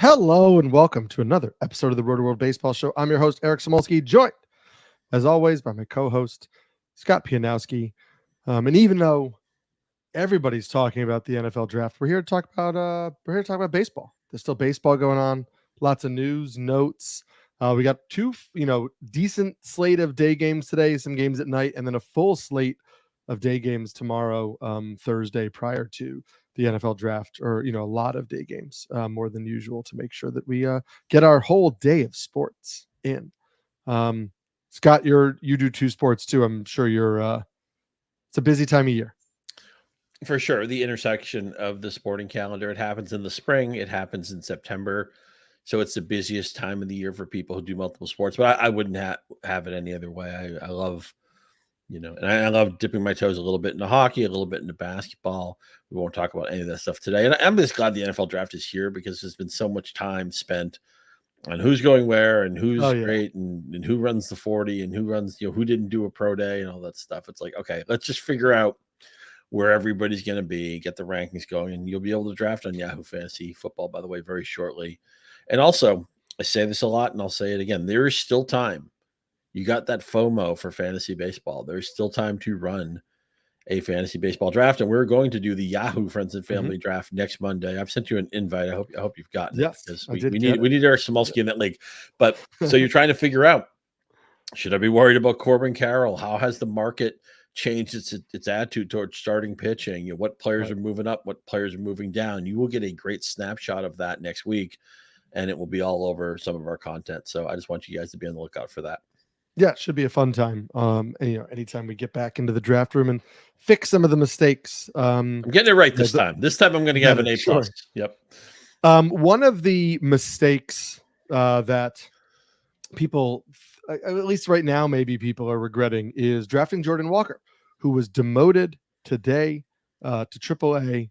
Hello and welcome to another episode of the Rotoworld Baseball Show. I'm your host, Eric Samulski, joined, as always, by my co-host, Scott Pianowski. And even though everybody's talking about the NFL draft, we're here to talk about baseball. There's still baseball going on, lots of news, notes. We got two, decent slate of day games today, some games at night, and then a full slate of day games tomorrow, Thursday, prior to the NFL draft, or a lot of day games, more than usual, to make sure that we get our whole day of sports in. Scott, you do two sports too. I'm sure it's a busy time of year. For sure, the intersection of the sporting calendar. It happens in the spring. It happens in September. So it's the busiest time of the year for people who do multiple sports. But I wouldn't have it any other way. I love, and I love dipping my toes a little bit into hockey, a little bit into basketball. We won't talk about any of that stuff today. And I'm just glad the NFL draft is here because there's been so much time spent on who's going where and who's great and who runs the 40 and who runs, who didn't do a pro day and all that stuff. It's like, okay, let's just figure out where everybody's going to be, get the rankings going, and you'll be able to draft on Yahoo Fantasy Football, by the way, very shortly. And also, I say this a lot, and I'll say it again. There is still time. You got that FOMO for fantasy baseball. There's still time to run a fantasy baseball draft, and we're going to do the Yahoo Friends and Family draft next Monday. I've sent you an invite. I hope you've gotten it because we need Eric Samulski in that league. But so you're trying to figure out, should I be worried about Corbin Carroll? How has the market changed its attitude towards starting pitching? What players are moving up, what players are moving down? You will get a great snapshot of that next week, and it will be all over some of our content. So I just want you guys to be on the lookout for that. Yeah, it should be a fun time. And, anytime we get back into the draft room and fix some of the mistakes. I'm getting it right this time. This time I'm going to have an A+. Sure. Yep. One of the mistakes that people, at least right now, maybe people are regretting, is drafting Jordan Walker, who was demoted today to AAA.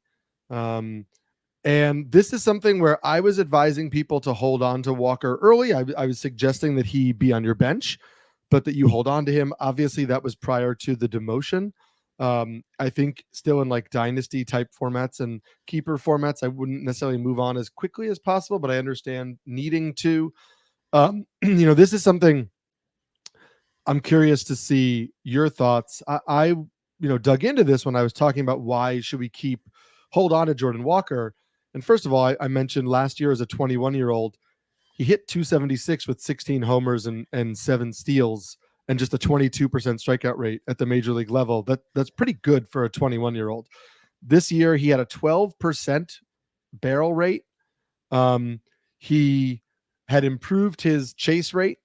And this is something where I was advising people to hold on to Walker early. I was suggesting that he be on your bench, but that you hold on to him. Obviously, that was prior to the demotion. I think still in like dynasty type formats and keeper formats, I wouldn't necessarily move on as quickly as possible, but I understand needing to. This is something I'm curious to see your thoughts. I dug into this when I was talking about why should we hold on to Jordan Walker. And first of all, I mentioned last year as a 21-year-old, he hit 276 with 16 homers and 7 steals and just a 22% strikeout rate at the major league level. That's pretty good for a 21-year-old. This year, he had a 12% barrel rate. He had improved his chase rate,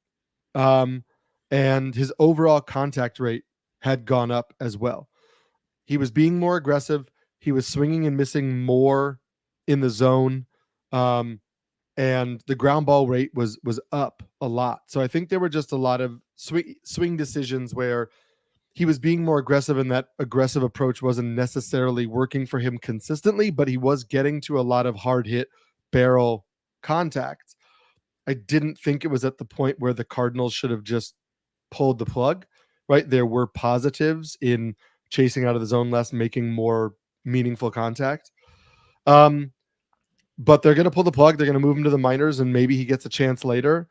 and his overall contact rate had gone up as well. He was being more aggressive. He was swinging and missing more in the zone, and the ground ball rate was up a lot. So I think there were just a lot of swing decisions where he was being more aggressive, and that aggressive approach wasn't necessarily working for him consistently, but he was getting to a lot of hard hit barrel contact. I didn't think it was at the point where the Cardinals should have just pulled the plug, right? There were positives in chasing out of the zone less, making more meaningful contact. But they're going to pull the plug. They're going to move him to the minors, and maybe he gets a chance later.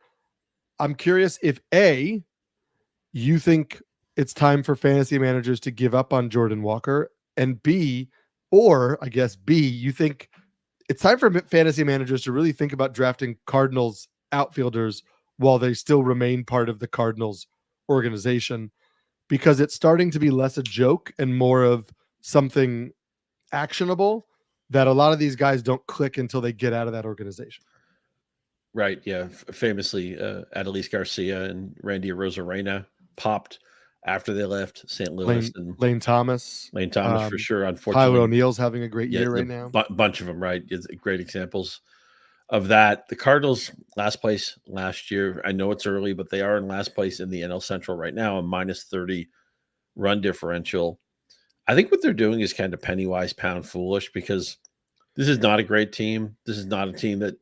I'm curious if A, you think it's time for fantasy managers to give up on Jordan Walker, and B, or I guess B, you think it's time for fantasy managers to really think about drafting Cardinals outfielders while they still remain part of the Cardinals organization, because it's starting to be less a joke and more of something actionable that a lot of these guys don't click until they get out of that organization. Right. Yeah. Famously, Adolis Garcia and Randy Arozarena popped after they left St. Louis. Lane Thomas for sure. Unfortunately, Tyler O'Neill's having a great year right now. Bunch of them, right? It's great examples of that. The Cardinals last place last year. I know it's early, but they are in last place in the NL Central right now, a minus 30 run differential. I think what they're doing is kind of penny-wise, pound foolish, because this is not a great team. This is not a team that,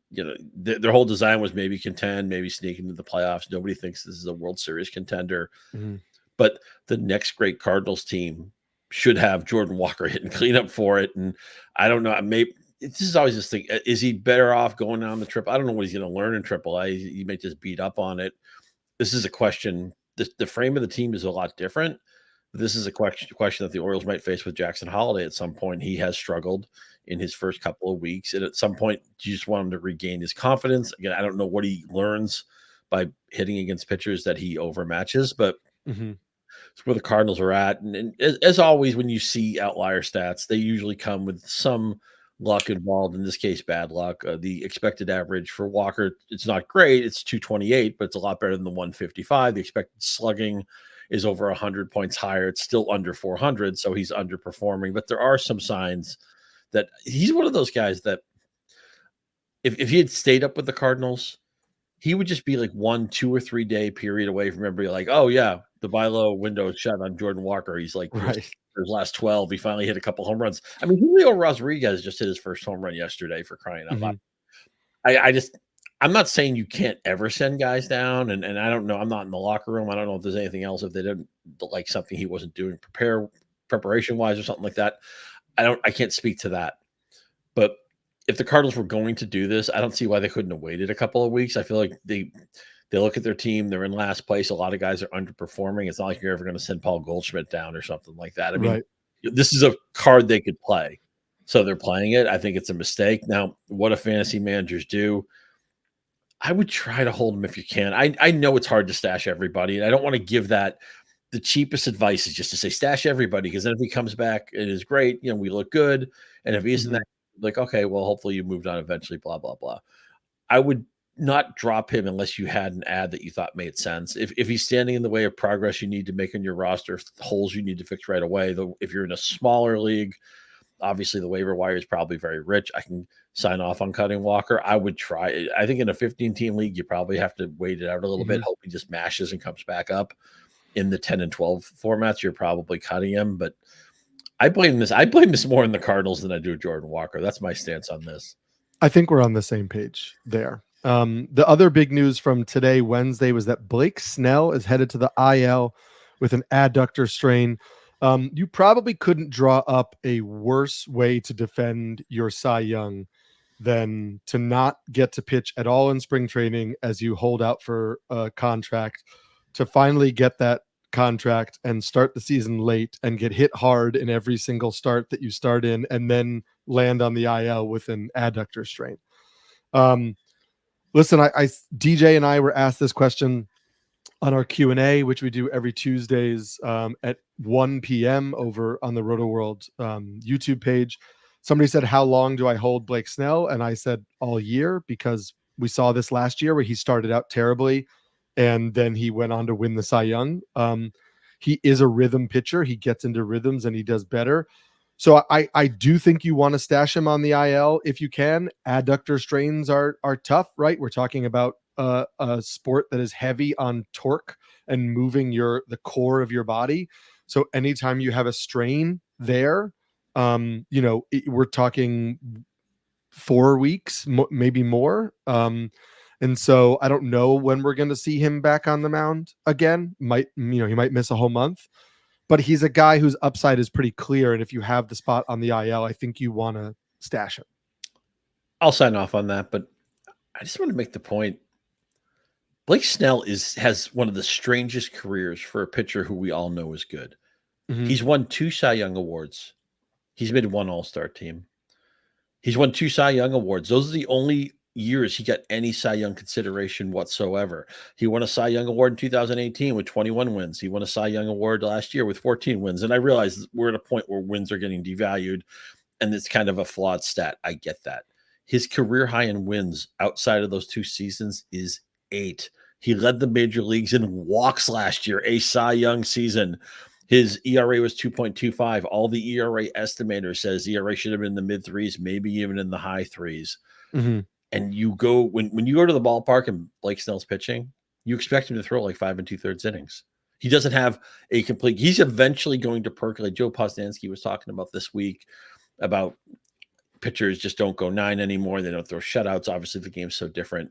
their whole design was maybe contend, maybe sneak into the playoffs. Nobody thinks this is a World Series contender. Mm-hmm. But the next great Cardinals team should have Jordan Walker hitting cleanup for it. And I don't know, this is always this thing. Is he better off going down the triple? I don't know what he's going to learn in AAA. He may just beat up on it. This is a question. The frame of the team is a lot different. This is a question that the Orioles might face with Jackson Holliday at some point. He has struggled in his first couple of weeks, and at some point, you just want him to regain his confidence. Again, I don't know what he learns by hitting against pitchers that he overmatches, but it's where the Cardinals are at. And as always, when you see outlier stats, they usually come with some luck involved. In this case, bad luck. The expected average for Walker, it's not great. It's 228, but it's a lot better than the 155. The expected slugging is over 100 points higher. It's still under 400, so he's underperforming. But there are some signs that he's one of those guys that if he had stayed up with the Cardinals, he would just be like 1, 2, or 3 day period away from everybody like, oh yeah, the buy low window is shut on Jordan Walker. He's like his last 12. He finally hit a couple home runs. I mean, Julio Rodriguez just hit his first home run yesterday, for crying out loud. I'm not saying you can't ever send guys down, and I don't know. I'm not in the locker room. I don't know if there's anything else if they didn't like something he wasn't doing preparation wise or something like that. I can't speak to that. But if the Cardinals were going to do this, I don't see why they couldn't have waited a couple of weeks. I feel like they look at their team, they're in last place. A lot of guys are underperforming. It's not like you're ever going to send Paul Goldschmidt down or something like that. I mean, this is a card they could play. So they're playing it. I think it's a mistake. Now, what do fantasy managers do? I would try to hold him if you can. I know it's hard to stash everybody, and I don't want to give that. The cheapest advice is just to say stash everybody, because then if he comes back, it is great. We look good. And if he isn't that, like, okay, well, hopefully you moved on eventually, blah, blah, blah. I would not drop him unless you had an ad that you thought made sense. If he's standing in the way of progress you need to make on your roster, holes you need to fix right away. Though if you're in a smaller league, obviously the waiver wire is probably very rich. I can sign off on cutting Walker. I would try. I think in a 15-team league, you probably have to wait it out a little bit, hope he just mashes and comes back up. In the 10 and 12 formats, you're probably cutting him. But I blame this more in the Cardinals than I do Jordan Walker. That's my stance on this. I think we're on the same page there. The other big news from today, Wednesday, was that Blake Snell is headed to the IL with an adductor strain. You probably couldn't draw up a worse way to defend your Cy Young than to not get to pitch at all in spring training as you hold out for a contract, to finally get that contract and start the season late and get hit hard in every single start that you start in, and then land on the IL with an adductor strain. Listen, DJ and I were asked this question on our Q&A, which we do every Tuesdays at 1 p.m. over on the Rotoworld YouTube page. Somebody said, how long do I hold Blake Snell? And I said all year, because we saw this last year where he started out terribly and then he went on to win the Cy Young. He is a rhythm pitcher. He gets into rhythms and he does better. So I do think you want to stash him on the IL if you can. Adductor strains are tough, right? We're talking about a sport that is heavy on torque and moving the core of your body. So anytime you have a strain there, we're talking 4 weeks, maybe more. And so I don't know when we're going to see him back on the mound again. He might miss a whole month, but he's a guy whose upside is pretty clear. And if you have the spot on the IL, I think you want to stash him. I'll sign off on that, but I just want to make the point. Blake Snell has one of the strangest careers for a pitcher who we all know is good. He's won 2 Cy Young awards. He's made 1 All-Star team. He's won 2 Cy Young awards. Those are the only years he got any Cy Young consideration whatsoever. He won a Cy Young award in 2018 with 21 wins. He won a Cy Young award last year with 14 wins. And I realize we're at a point where wins are getting devalued, and it's kind of a flawed stat. I get that. His career high in wins outside of those 2 seasons is 8. He led the major leagues in walks last year, a Cy Young season. His ERA was 2.25. All the ERA estimator says ERA should have been in the mid 3s, maybe even in the high 3s. And you go when you go to the ballpark and Blake Snell's pitching, you expect him to throw like 5 2/3 innings. He doesn't have a complete. He's eventually going to percolate. Joe Posnanski was talking about this week about pitchers just don't go 9 anymore. They don't throw shutouts. Obviously, the game's so different.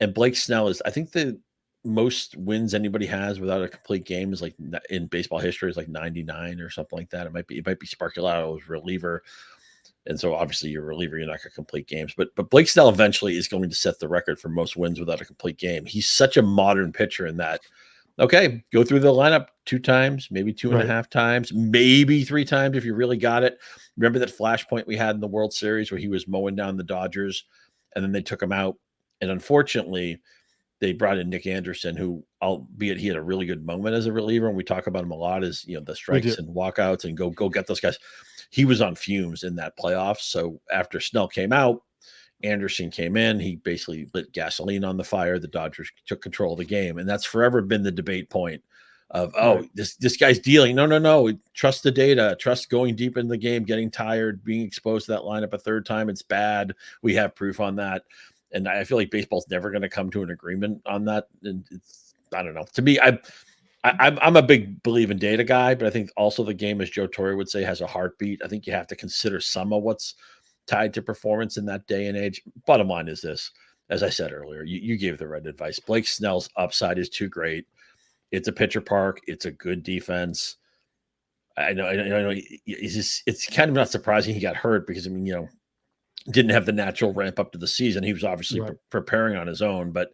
And Blake Snell is, I think, the most wins anybody has without a complete game is like in baseball history is like 99 or something like that. It might be Sparkulato as reliever. And so obviously you're a reliever, you're not going to complete games. But Blake Snell eventually is going to set the record for most wins without a complete game. He's such a modern pitcher in that, okay, go through the lineup 2 times, maybe 2.5 times, maybe 3 times if you really got it. Remember that flashpoint we had in the World Series where he was mowing down the Dodgers and then they took him out. And unfortunately, they brought in Nick Anderson, who, albeit he had a really good moment as a reliever, and we talk about him a lot as, the strikes and walkouts and go get those guys. He was on fumes in that playoffs. So after Snell came out, Anderson came in. He basically lit gasoline on the fire. The Dodgers took control of the game, and that's forever been the debate point of, this guy's dealing. No. Trust the data. Trust going deep in the game, getting tired, being exposed to that lineup a third time. It's bad. We have proof on that. And I feel like baseball's never going to come to an agreement on that. And I don't know. To me, I'm a big believe in data guy, but I think also the game, as Joe Torre would say, has a heartbeat. I think you have to consider some of what's tied to performance in that day and age. Bottom line is this, as I said earlier, you gave the right advice. Blake Snell's upside is too great. It's a pitcher park. It's a good defense. I know. It's kind of not surprising he got hurt because, didn't have the natural ramp up to the season. He was obviously preparing on his own, but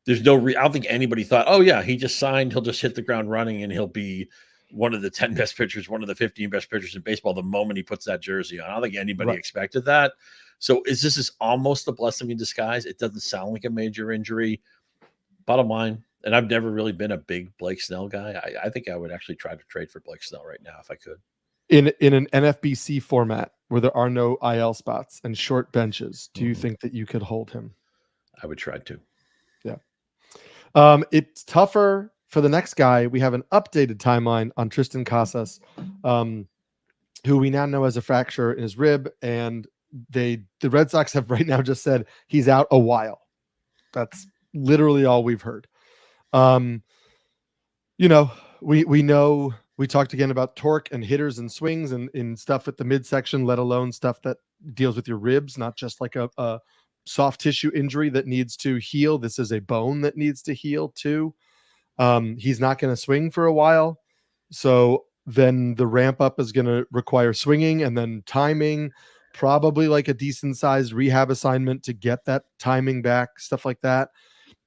there's no I don't think anybody thought, oh yeah, he just signed, he'll just hit the ground running and he'll be one of the 10 best pitchers, one of the 15 best pitchers in baseball the moment he puts that jersey on. I don't think anybody expected that. So this is almost a blessing in disguise. It doesn't sound like a major injury. Bottom line, and I've never really been a big Blake Snell guy. I think I would actually try to trade for Blake Snell right now if I could. In an NFBC format where there are no IL spots and short benches, do you think that you could hold him? I would try to. Yeah. It's tougher for the next guy. We have an updated timeline on Tristan Casas, who we now know has a fracture in his rib, and the Red Sox have right now just said he's out a while. That's literally all we've heard. We know. We talked again about torque and hitters and swings and stuff at the midsection, let alone stuff that deals with your ribs, not just like a soft tissue injury that needs to heal. This is a bone that needs to heal too. He's not going to swing for a while. So then the ramp up is going to require swinging and then timing, probably like a decent sized rehab assignment to get that timing back, stuff like that.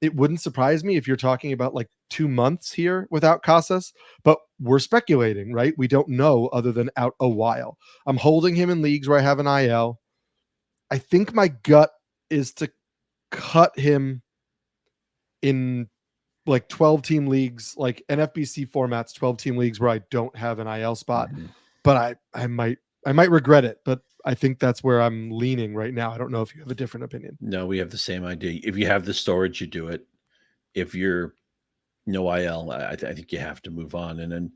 It wouldn't surprise me if you're talking about like 2 months here without Casas, but we're speculating, right? We don't know other than out a while. I'm holding him in leagues where I have an IL. I think my gut is to cut him in like 12-team leagues, like NFBC formats, 12-team leagues where I don't have an IL spot, but I might regret it, but I think that's where I'm leaning right now. I don't know if you have a different opinion. No, we have the same idea. If you have the storage, you do it. If you're no IL, I think you have to move on. And then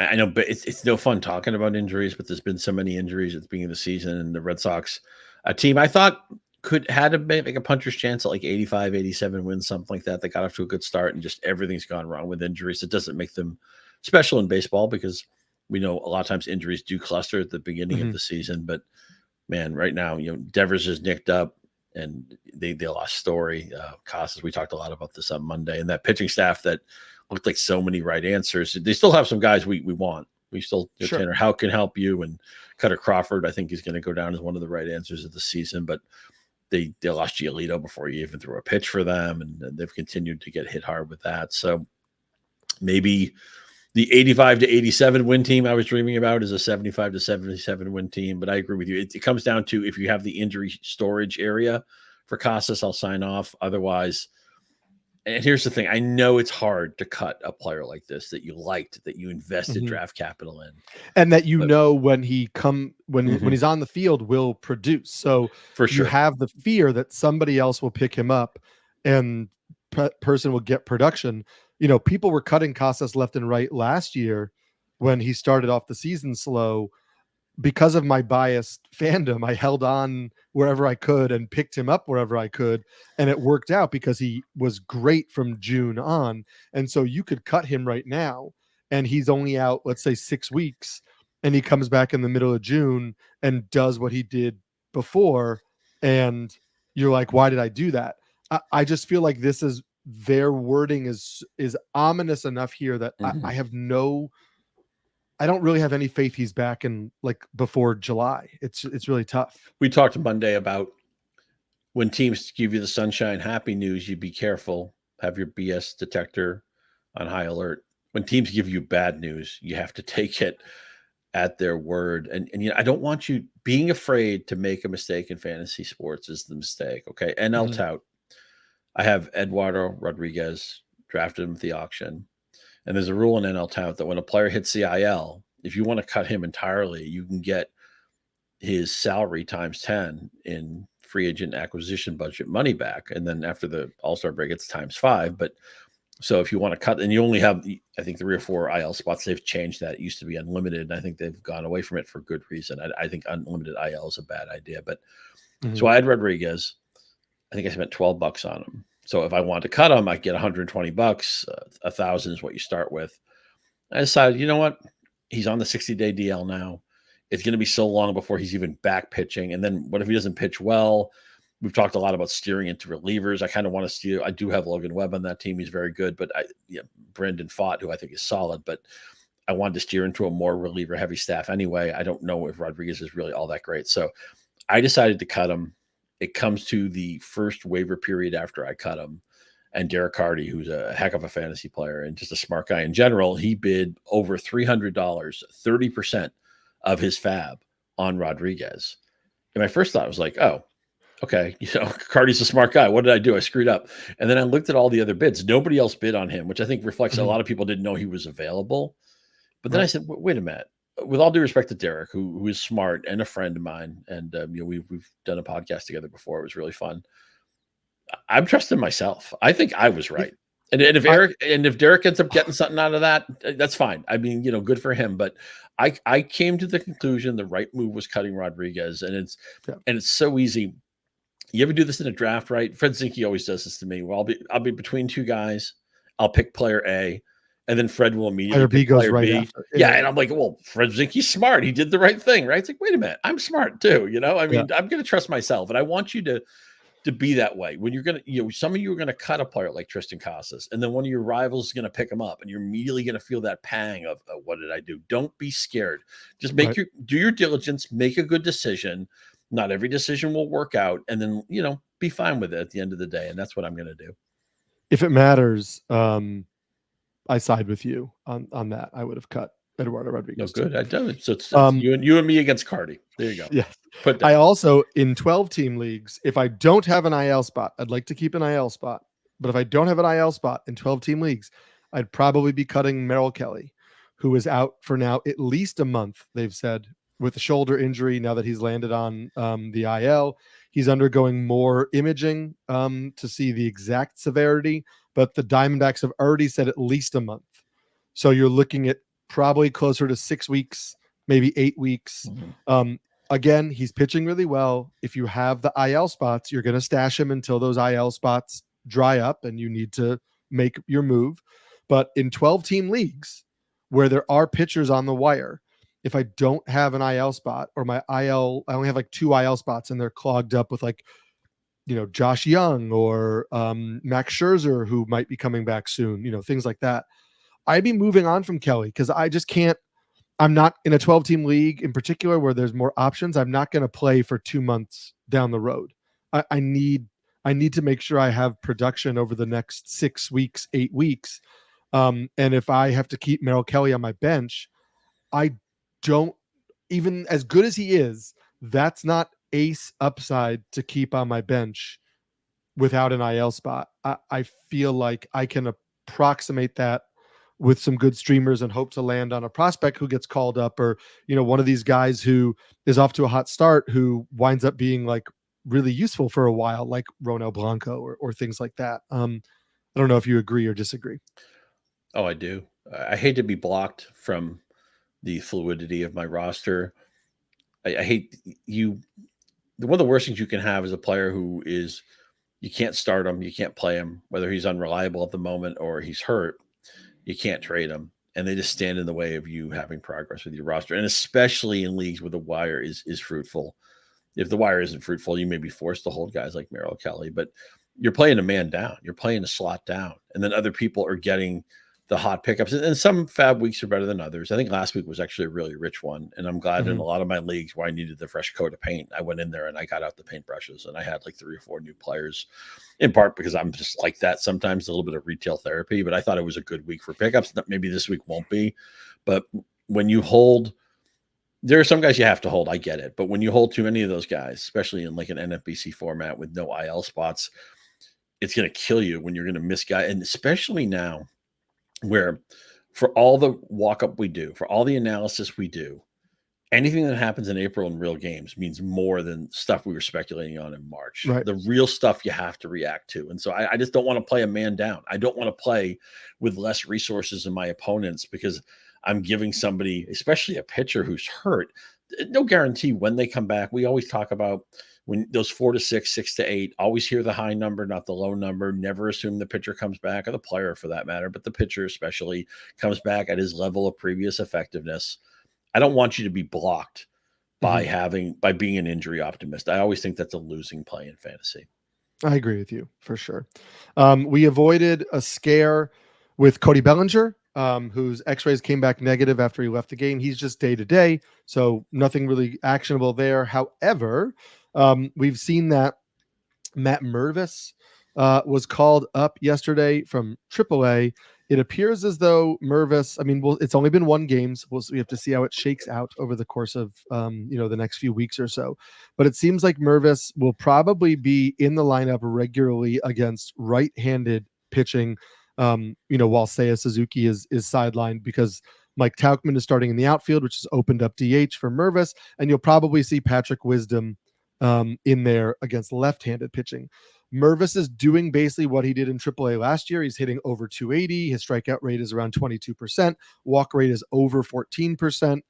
I know, but it's no fun talking about injuries, but there's been so many injuries at the beginning of the season, and the Red Sox, a team I thought had to make a puncher's chance at like 85, 87 wins, something like that. They got off to a good start, and just everything's gone wrong with injuries. It doesn't make them special in baseball because we know a lot of times injuries do cluster at the beginning of the season. But man, right now, Devers is nicked up and they lost Story. Casas, we talked a lot about this on Monday, and that pitching staff that looked like so many right answers. They still have some guys we want. We still, Tanner Houck can help you, and Cutter Crawford, I think, is going to go down as one of the right answers of the season. But they lost Giolito before you even threw a pitch for them, and they've continued to get hit hard with that. So maybe the 85 to 87 win team I was dreaming about is a 75 to 77 win team. But I agree with you. It comes down to if you have the injury storage area for Casas, I'll sign off. Otherwise, and here's the thing. I know it's hard to cut a player like this that you liked, that you invested draft capital in. And that when he's on the field will produce. So for sure, you have the fear that somebody else will pick him up and person will get production. People were cutting Casas left and right last year when he started off the season slow. Because of my biased fandom, I held on wherever I could and picked him up wherever I could. And it worked out because he was great from June on. And so you could cut him right now and he's only out, let's say 6 weeks, and he comes back in the middle of June and does what he did before. And you're like, why did I do that? I just feel like their wording is ominous enough here that I have no I don't really have any faith he's back in like before July. It's really tough. We talked Monday about when teams give you the sunshine, happy news, you be careful, have your BS detector on high alert. When teams give you bad news, you have to take it at their word. And I don't want you being afraid to make a mistake in fantasy sports is the mistake. Okay. NL tout. I have Eduardo Rodriguez, drafted him at the auction. And there's a rule in NL tout that when a player hits the IL, if you want to cut him entirely, you can get his salary times 10 in free agent acquisition budget money back. And then after the All-Star break, it's times 5. But so if you want to cut, and you only have, I think, 3 or 4 IL spots, they've changed that. It used to be unlimited, and I think they've gone away from it for good reason. I think unlimited IL is a bad idea. But so I had Rodriguez. I think I spent $12 on him. So if I wanted to cut him, I get $120. $1,000 is what you start with. I decided, you know what? He's on the 60-day DL now. It's going to be so long before he's even back pitching. And then what if he doesn't pitch well? We've talked a lot about steering into relievers. I kind of want to steer. I do have Logan Webb on that team. He's very good, but Brendan Fott, who I think is solid, but I wanted to steer into a more reliever heavy staff anyway. I don't know if Rodriguez is really all that great. So I decided to cut him. It comes to the first waiver period after I cut him. And Derek Hardy, who's a heck of a fantasy player and just a smart guy in general, he bid over $300, 30% of his fab on Rodriguez. And my first thought was like, oh, okay, Cardi's a smart guy. What did I do? I screwed up. And then I looked at all the other bids. Nobody else bid on him, which I think reflects a lot of people didn't know he was available. But then I said, wait a minute. With all due respect to Derek, who is smart and a friend of mine, and we've done a podcast together before. It was really fun. I'm trusting myself. I think I was right. And if Derek ends up getting something out of that, that's fine. I mean, good for him. But I came to the conclusion the right move was cutting Rodriguez, and it's so easy. You ever do this in a draft, right? Fred Zinke always does this to me. Well, I'll be between 2 guys. I'll pick player A, and then Fred will immediately pick player B. After. Yeah, and I'm like, well, Fred Zinke's smart. He did the right thing, right? It's like, wait a minute, I'm smart too. I mean, I'm going to trust myself, and I want you to be that way. When you're going to, some of you are going to cut a player like Tristan Casas, and then one of your rivals is going to pick him up, and you're immediately going to feel that pang of what did I do? Don't be scared. Just do your diligence, make a good decision. Not every decision will work out, and then, be fine with it at the end of the day. And that's what I'm going to do. If it matters, I side with you on that. I would have cut Eduardo Rodriguez. No, good. I done it. So it's you and me against Cardi. There you go. Yeah. I also, in 12-team leagues, if I don't have an IL spot, I'd like to keep an IL spot. But if I don't have an IL spot in 12-team leagues, I'd probably be cutting Merrill Kelly, who is out for now at least a month, they've said, with a shoulder injury. Now that he's landed on the IL, he's undergoing more imaging to see the exact severity. But the Diamondbacks have already said at least a month. So you're looking at probably closer to 6 weeks, maybe 8 weeks. Again, he's pitching really well. If you have the IL spots, you're going to stash him until those IL spots dry up and you need to make your move. But in 12-team leagues where there are pitchers on the wire, if I don't have an IL spot or my IL, I only have like 2 IL spots and they're clogged up with like, Josh Young or Max Scherzer, who might be coming back soon, things like that. I'd be moving on from Kelly because I just can't. I'm not in a 12-team league in particular where there's more options. I'm not going to play for 2 months down the road. I need to make sure I have production over the next 6 weeks, 8 weeks. And if I have to keep Merrill Kelly on my bench, I don't, even as good as he is, that's not ace upside to keep on my bench without an IL spot. I feel like I can approximate that with some good streamers and hope to land on a prospect who gets called up, or, one of these guys who is off to a hot start, who winds up being like really useful for a while, like Ronel Blanco or things like that. I don't know if you agree or disagree. Oh, I do. I hate to be blocked from the fluidity of my roster. I hate you. One of the worst things you can have is a player who is, you can't start him. You can't play him, whether he's unreliable at the moment or he's hurt. You can't trade them, and they just stand in the way of you having progress with your roster. And especially in leagues where the wire is fruitful. If the wire isn't fruitful, you may be forced to hold guys like Merrill Kelly, but you're playing a man down. You're playing a slot down. And then other people are getting the hot pickups. And some fab weeks are better than others. I think last week was actually a really rich one. And I'm glad in a lot of my leagues where I needed the fresh coat of paint, I went in there and I got out the paintbrushes and I had like 3 or 4 new players, in part because I'm just like that sometimes, a little bit of retail therapy. But I thought it was a good week for pickups. Maybe this week won't be. But when you hold, there are some guys you have to hold. I get it. But when you hold too many of those guys, especially in like an NFBC format with no IL spots, it's going to kill you when you're going to miss guys. And especially now, where for all the walk-up we do, for all the analysis we do, anything that happens in April in real games means more than stuff we were speculating on in March. Right. The real stuff you have to react to. And so I just don't want to play a man down. I don't want to play with less resources than my opponents because I'm giving somebody, especially a pitcher who's hurt, no guarantee when they come back. We always talk about when those 4 to 6, 6 to 8, always hear the high number, not the low number. Never assume the pitcher comes back, or the player for that matter, but the pitcher especially comes back at his level of previous effectiveness. I don't want you to be blocked by by being an injury optimist. I always think that's a losing play in fantasy. I agree with you for sure. We avoided a scare with Cody Bellinger, whose x-rays came back negative after he left the game. He's just day to day, so nothing really actionable there. However, we've seen that Matt Mervis was called up yesterday from AAA. It appears as though Mervis, it's only been 1 game, so we have to see how it shakes out over the course of the next few weeks or so. But it seems like Mervis will probably be in the lineup regularly against right-handed pitching, while Seiya Suzuki is sidelined, because Mike Tauchman is starting in the outfield, which has opened up DH for Mervis, and you'll probably see Patrick Wisdom in there against left-handed pitching. Mervis is doing basically what he did in AAA last year. He's hitting over 280. His strikeout rate is around 22%. Walk rate is over 14%.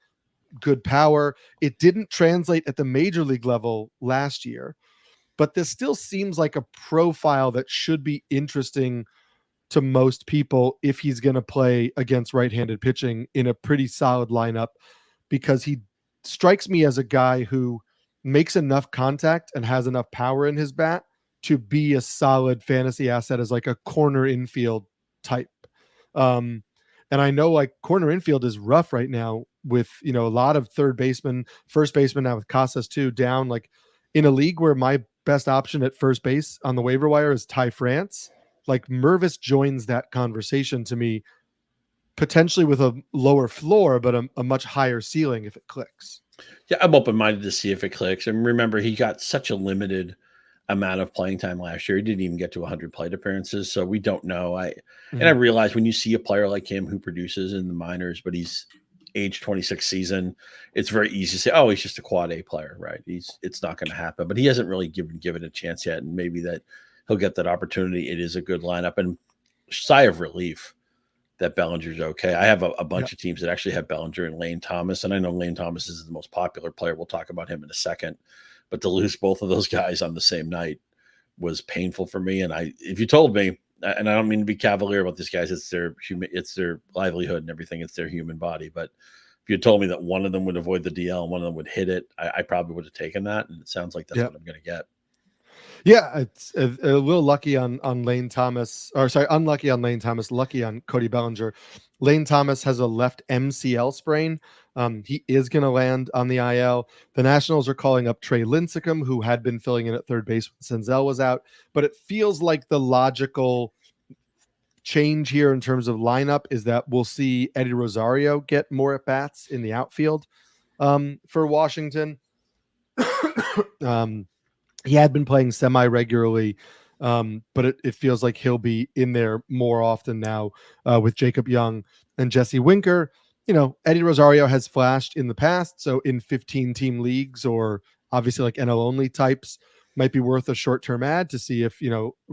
Good power. It didn't translate at the major league level last year, but this still seems like a profile that should be interesting to most people if he's going to play against right-handed pitching in a pretty solid lineup, because he strikes me as a guy who makes enough contact and has enough power in his bat to be a solid fantasy asset as like a corner infield type. And I know like corner infield is rough right now with, a lot of third baseman, first baseman now with Casas too, down, like in a league where my best option at first base on the waiver wire is Ty France. Like Mervis joins that conversation to me, potentially with a lower floor, but a much higher ceiling if it clicks. Yeah, I'm open-minded to see if it clicks. And remember, he got such a limited amount of playing time last year. He didn't even get to 100 plate appearances, so we don't know. And I realize when you see a player like him who produces in the minors, but he's age 26 season, it's very easy to say, oh, he's just a quad A player, right? It's not going to happen. But he hasn't really given a chance yet, and maybe that he'll get that opportunity. It is a good lineup, and sigh of relief that Bellinger's okay. I have a bunch of teams that actually have Bellinger and Lane Thomas, and I know Lane Thomas is the most popular player. We'll talk about him in a second. But to lose both of those guys on the same night was painful for me. And if you told me, and I don't mean to be cavalier about these guys, it's their livelihood and everything, it's their human body. But if you told me that one of them would avoid the DL and one of them would hit it, I probably would have taken that. And it sounds like that's what I'm going to get. Yeah, it's a little lucky on Lane Thomas, unlucky on Lane Thomas, lucky on Cody Bellinger. Lane Thomas has a left MCL sprain. He is going to land on the IL. The Nationals are calling up Trey Lincecum, who had been filling in at third base when Senzel was out. But it feels like the logical change here in terms of lineup is that we'll see Eddie Rosario get more at bats in the outfield for Washington. He had been playing semi-regularly, but it feels like he'll be in there more often now with Jacob Young and Jesse Winker. Eddie Rosario has flashed in the past, so in 15-team leagues or obviously like NL-only types might be worth a short-term ad to see if,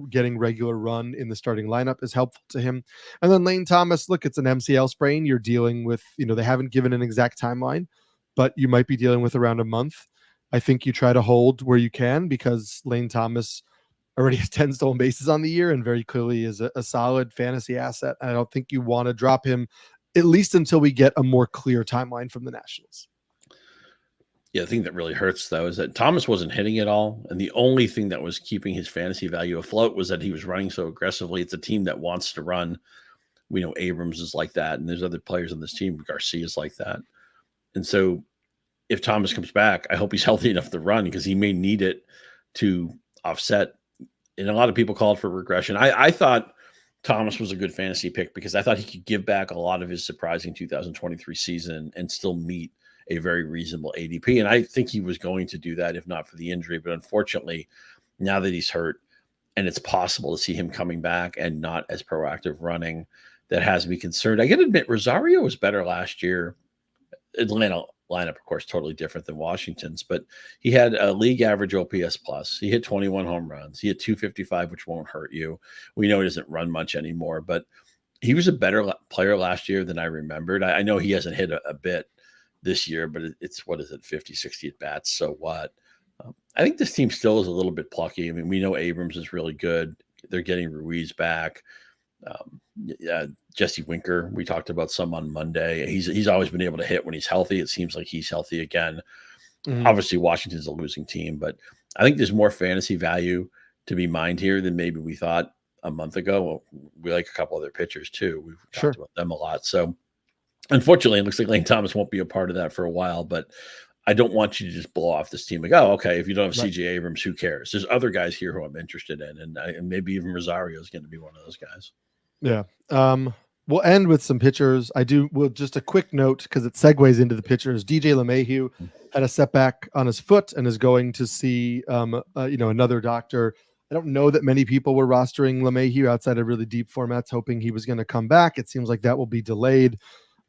getting regular run in the starting lineup is helpful to him. And then Lane Thomas, look, it's an MCL sprain. You're dealing with, they haven't given an exact timeline, but you might be dealing with around a month. I think you try to hold where you can because Lane Thomas already has 10 stolen bases on the year and very clearly is a solid fantasy asset. I don't think you want to drop him, at least until we get a more clear timeline from the Nationals. Yeah, the thing that really hurts, though, is that Thomas wasn't hitting at all. And the only thing that was keeping his fantasy value afloat was that he was running so aggressively. It's a team that wants to run We know Abrams is like that, and there's other players on this team. Garcia is like that. And so if Thomas comes back, I hope he's healthy enough to run because he may need it to offset. And a lot of people called for regression. I thought Thomas was a good fantasy pick because I thought he could give back a lot of his surprising 2023 season and still meet a very reasonable ADP. And I think he was going to do that if not for the injury. But unfortunately, now that he's hurt and it's possible to see him coming back and not as proactive running, that has me concerned. I got to admit, Rosario was better last year. Atlanta lineup, of course, totally different than Washington's, but he had a league average OPS plus. He hit 21 home runs. He had 255, which won't hurt you. We know he doesn't run much anymore, but he was a better player last year than I remembered. I know he hasn't hit a bit this year, but it's, 50, 60 at bats. So what? I think this team still is a little bit plucky. I mean, we know Abrams is really good. They're getting Ruiz back. Jesse Winker, we talked about some on Monday. He's always been able to hit when he's healthy. It seems like he's healthy again. Obviously, Washington's a losing team, but I think there's more fantasy value to be mined here than maybe we thought a month ago. Well, we like a couple other pitchers too. We've talked about them a lot. So unfortunately, it looks like Lane Thomas won't be a part of that for a while, but I don't want you to just blow off this team like, oh, okay, if you don't have CJ Abrams, who cares? There's other guys here who I'm interested in, and maybe even Rosario is going to be one of those guys. Yeah. We'll end with some pitchers. Just a quick note because it segues into the pitchers. DJ LeMahieu had a setback on his foot and is going to see another doctor. I don't know that many people were rostering LeMahieu outside of really deep formats, hoping he was going to come back. It seems like that will be delayed.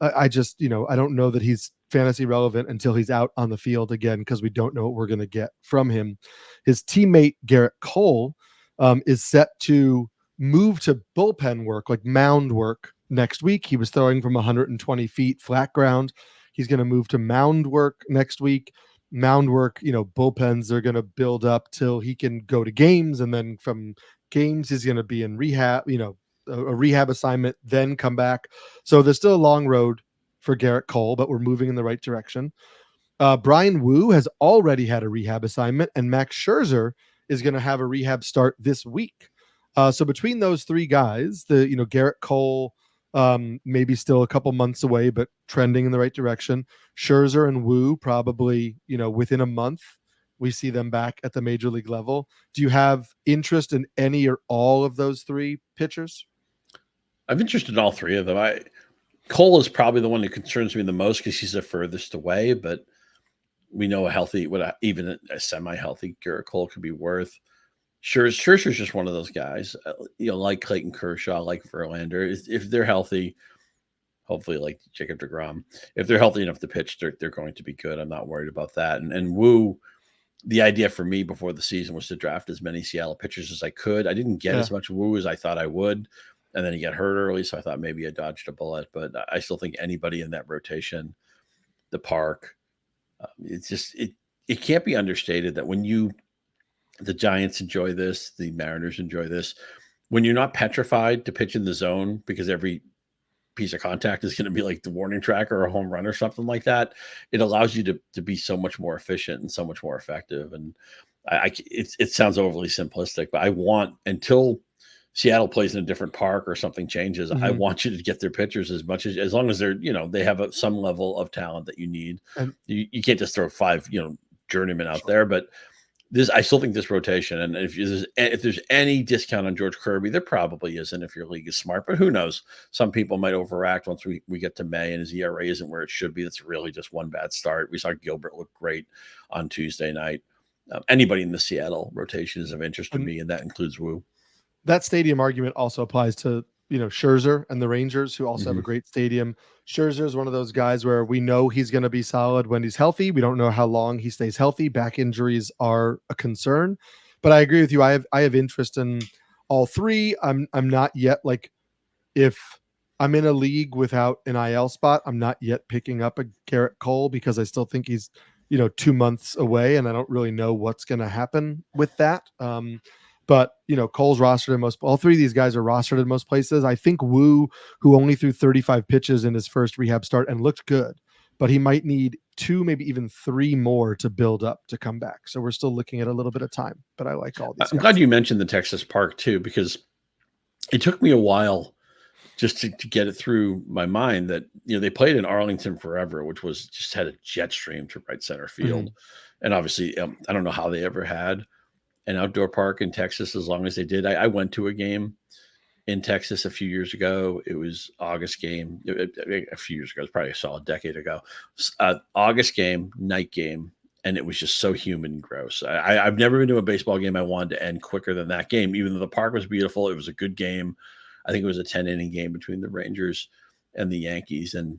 I don't know that he's fantasy relevant until he's out on the field again because we don't know what we're going to get from him. His teammate Garret Cole is set to move to bullpen work, like mound work next week. He was throwing from 120 feet flat ground. He's going to move to mound work next week. Mound work, bullpens are going to build up till he can go to games. And then from games, he's going to be in rehab, a rehab assignment, then come back. So there's still a long road for Garret Cole, but we're moving in the right direction. Bryan Woo has already had a rehab assignment, and Max Scherzer is going to have a rehab start this week. So between those three guys, Garret Cole, maybe still a couple months away, but trending in the right direction. Scherzer and Woo probably, within a month, we see them back at the major league level. Do you have interest in any or all of those three pitchers? I'm interested in all three of them. Cole is probably the one that concerns me the most because he's the furthest away, but we know even a semi-healthy Garret Cole could be worth. Scherzer's just one of those guys, like Clayton Kershaw, like Verlander. If they're healthy, hopefully like Jacob deGrom, if they're healthy enough to pitch, they're going to be good. I'm not worried about that. And Woo, the idea for me before the season was to draft as many Seattle pitchers as I could. I didn't get as much Woo as I thought I would. And then he got hurt early, so I thought maybe I dodged a bullet. But I still think anybody in that rotation, the park, it can't be understated that when the Giants enjoy this, the Mariners enjoy this, when you're not petrified to pitch in the zone because every piece of contact is going to be like the warning track or a home run or something like that, it allows you to be so much more efficient and so much more effective. And it sounds overly simplistic, but I want, until Seattle plays in a different park or something changes, I want you to get their pitchers as long as they're, they have some level of talent that you need. And you can't just throw 5, journeymen out there, but I still think this rotation, and if there's any discount on George Kirby, there probably isn't if your league is smart, but who knows? Some people might overact once we get to May and his ERA isn't where it should be. That's really just one bad start. We saw Gilbert look great on Tuesday night. Anybody in the Seattle rotation is of interest to me, and that includes Woo. That stadium argument also applies to, Scherzer and the Rangers, who also have a great stadium. Scherzer is one of those guys where we know he's going to be solid when he's healthy. We don't know how long he stays healthy. Back injuries are a concern, but I agree with you. I have interest in all three. I'm not yet, like, if I'm in a league without an IL spot, I'm not yet picking up a Garret Cole because I still think he's, 2 months away, and I don't really know what's going to happen with that. But, Cole's rostered in all three of these guys are rostered in most places. I think Woo, who only threw 35 pitches in his first rehab start and looked good, but he might need 2, maybe even 3 more to build up to come back. So we're still looking at a little bit of time, but I like all these guys. I'm glad you mentioned the Texas park too, because it took me a while just to get it through my mind that, they played in Arlington forever, which was just had a jet stream to right center field. And obviously, I don't know how they ever had an outdoor park in Texas as long as they did. I went to a game in Texas a few years ago. It was August game. A few years ago, it's probably a solid decade ago. August game, night game, and it was just so humid and gross. I've never been to a baseball game I wanted to end quicker than that game. Even though the park was beautiful, it was a good game. I think it was a 10-inning game between the Rangers and the Yankees, and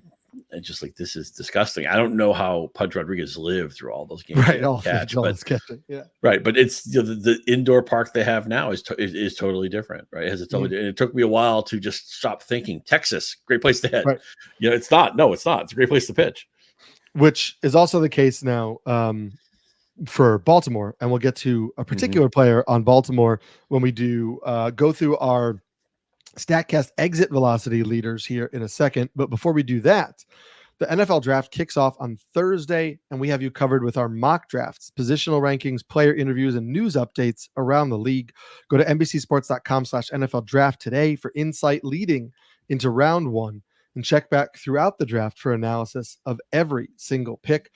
just like, this is disgusting. I don't know how Pudge Rodriguez lived through all those games. Right, all catching. Yeah, right. But it's the indoor park they have now is totally different, right? And it took me a while to just stop thinking Texas, great place to hit. Right. It's not. No, it's not. It's a great place to pitch. Which is also the case now for Baltimore, and we'll get to a particular player on Baltimore when we do go through our Statcast exit velocity leaders here in a second. But before we do that, the NFL draft kicks off on Thursday, and we have you covered with our mock drafts, positional rankings, player interviews, and news updates around the league. Go to NBCsports.com/NFL draft today for insight leading into round one, and check back throughout the draft for analysis of every single pick.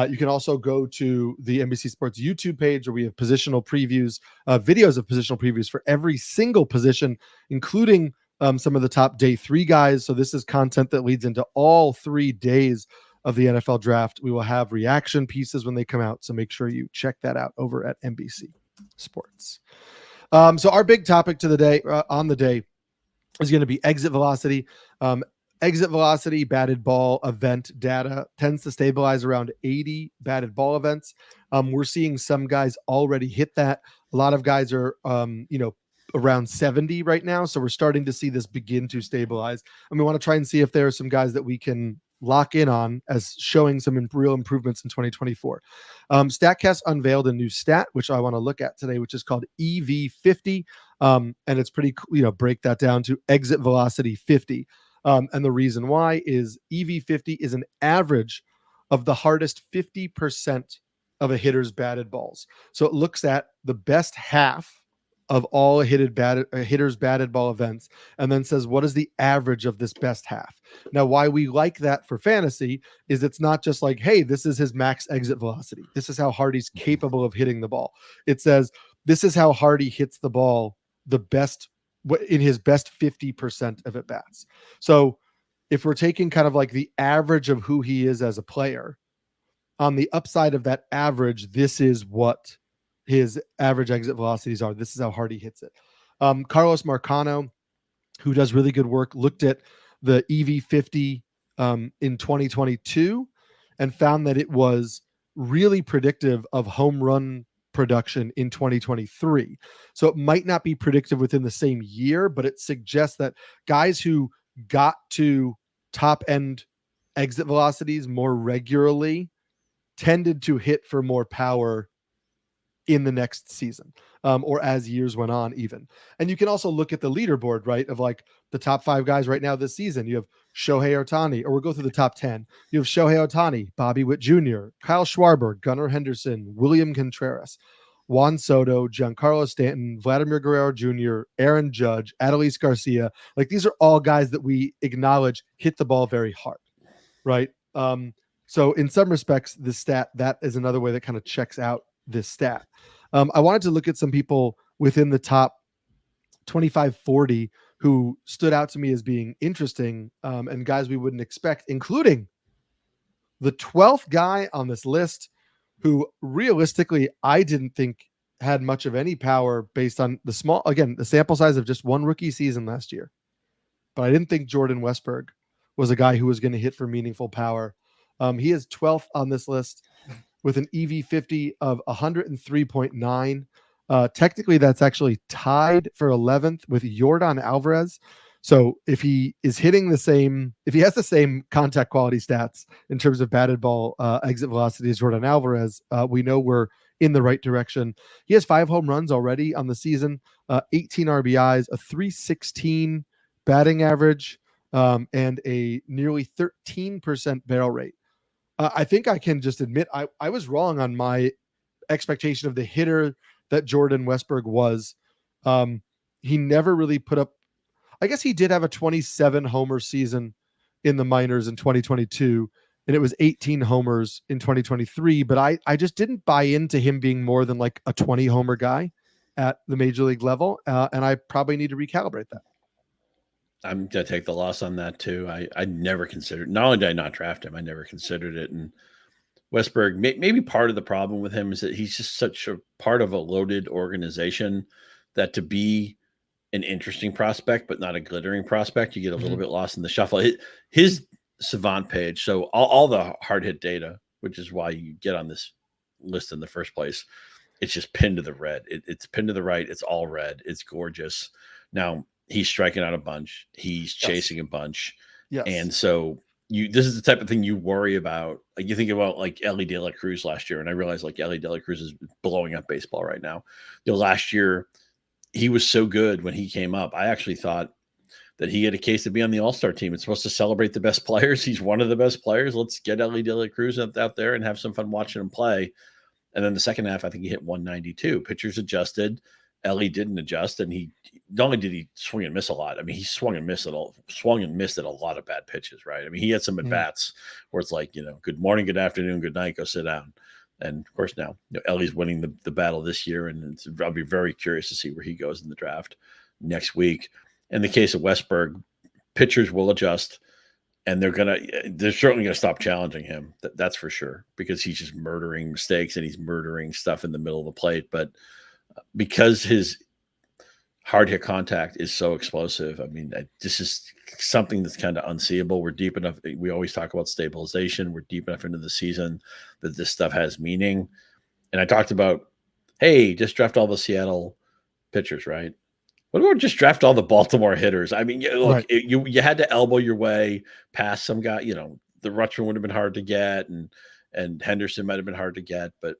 You can also go to the NBC Sports YouTube page where we have positional previews, videos of positional previews for every single position, including some of the top day 3 guys. So this is content that leads into all 3 days of the NFL draft. We will have reaction pieces when they come out. So make sure you check that out over at NBC Sports. So our big topic to the day on the day is going to be exit velocity. Exit velocity batted ball event data tends to stabilize around 80 batted ball events. We're seeing some guys already hit that. A lot of guys are, around 70 right now. So we're starting to see this begin to stabilize. And we want to try and see if there are some guys that we can lock in on as showing some real improvements in 2024. Statcast unveiled a new stat, which I want to look at today, which is called EV50. And it's pretty, break that down to exit velocity 50. And the reason why is EV50 is an average of the hardest 50% of a hitter's batted balls. So it looks at the best half of all hitter's batted ball events and then says, what is the average of this best half? Now, why we like that for fantasy is it's not just like, hey, this is his max exit velocity. This is how hard he's capable of hitting the ball. It says, this is how hard he hits the ball the best in his best 50% of at bats. So if we're taking kind of like the average of who he is as a player, on the upside of that average, this is what his average exit velocities are. This is how hard he hits it. Carlos Marcano, who does really good work, looked at the EV50 in 2022 and found that it was really predictive of home run production in 2023. So it might not be predictive within the same year, but it suggests that guys who got to top end exit velocities more regularly tended to hit for more power in the next season, or as years went on even. And you can also look at the leaderboard, right, of like the top 5 guys right now this season. You have Shohei Ohtani, or we'll go through the top 10. You have Shohei Ohtani, Bobby Witt Jr., Kyle Schwarber, Gunnar Henderson, William Contreras, Juan Soto, Giancarlo Stanton, Vladimir Guerrero Jr., Aaron Judge, Adolis Garcia. Like, these are all guys that we acknowledge hit the ball very hard, right? So in some respects, the stat, that is another way that kind of checks out this stat. I wanted to look at some people within the top 25-40 who stood out to me as being interesting, and guys we wouldn't expect, including the 12th guy on this list, who realistically I didn't think had much of any power based on the sample size of just one rookie season last year. But I didn't think Jordan Westburg was a guy who was going to hit for meaningful power. He is 12th on this list with an EV50 of 103.9. Technically, that's actually tied for 11th with Yordan Alvarez. So if he is hitting if he has the same contact quality stats in terms of batted ball exit velocity as Yordan Alvarez, we know we're in the right direction. He has 5 home runs already on the season, 18 RBIs, a 316 batting average, and a nearly 13% barrel rate. I think I can just admit I was wrong on my expectation of the hitter that Jordan Westburg was. He never really put up. I guess he did have a 27 homer season in the minors in 2022, and it was 18 homers in 2023. But I just didn't buy into him being more than like a 20 homer guy at the major league level, and I probably need to recalibrate that. I'm gonna take the loss on that too. I never considered. Not only did I not draft him, I never considered it. And Westburg, maybe part of the problem with him is that he's just such a part of a loaded organization that to be an interesting prospect, but not a glittering prospect, you get a little bit lost in the shuffle. His Savant page, so all the hard hit data, which is why you get on this list in the first place, it's just pinned to the red. It's pinned to the right. It's all red. It's gorgeous. Now he's striking out a bunch. He's chasing a bunch. Yes. And so this is the type of thing you worry about. Like you think about like Ellie De La Cruz last year, and I realize like Ellie De La Cruz is blowing up baseball right now. Last year he was so good when he came up. I actually thought that he had a case to be on the All-Star team. It's supposed to celebrate the best players. He's one of the best players. Let's get Ellie De La Cruz out there and have some fun watching him play. And then the second half, I think he hit 192. Pitchers adjusted. Ellie didn't adjust, and he not only did he swing and miss a lot. I mean, he swung and missed at a lot of bad pitches, right? I mean, he had some at bats where it's like, good morning, good afternoon, good night, go sit down. And of course, now Ellie's winning the battle this year, and I'll be very curious to see where he goes in the draft next week. In the case of Westburg, pitchers will adjust, and they're certainly gonna stop challenging him. That's for sure, because he's just murdering mistakes and he's murdering stuff in the middle of the plate. But because his hard hit contact is so explosive, I mean, this is something that's kind of unseeable. We're deep enough. We always talk about stabilization. We're deep enough into the season that this stuff has meaning. And I talked about, hey, just draft all the Seattle pitchers, right? What about just draft all the Baltimore hitters? I mean, look, right. You had to elbow your way past some guy. The Rutschman would have been hard to get, and Henderson might have been hard to get, but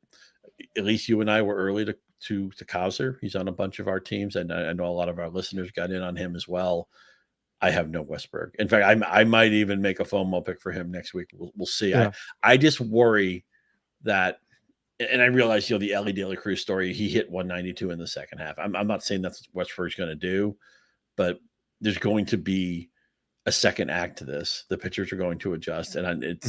at least you and I were early to Casas. He's on a bunch of our teams, and I know a lot of our listeners got in on him as well. I have no Westburg. In fact, I might even make a FOMO pick for him next week. We'll see. Yeah. I just worry that, and I realize, the Ellie De La Cruz story, he hit 192 in the second half. I'm not saying that's what Westburg's going to do, but there's going to be a second act to this. The pitchers are going to adjust, and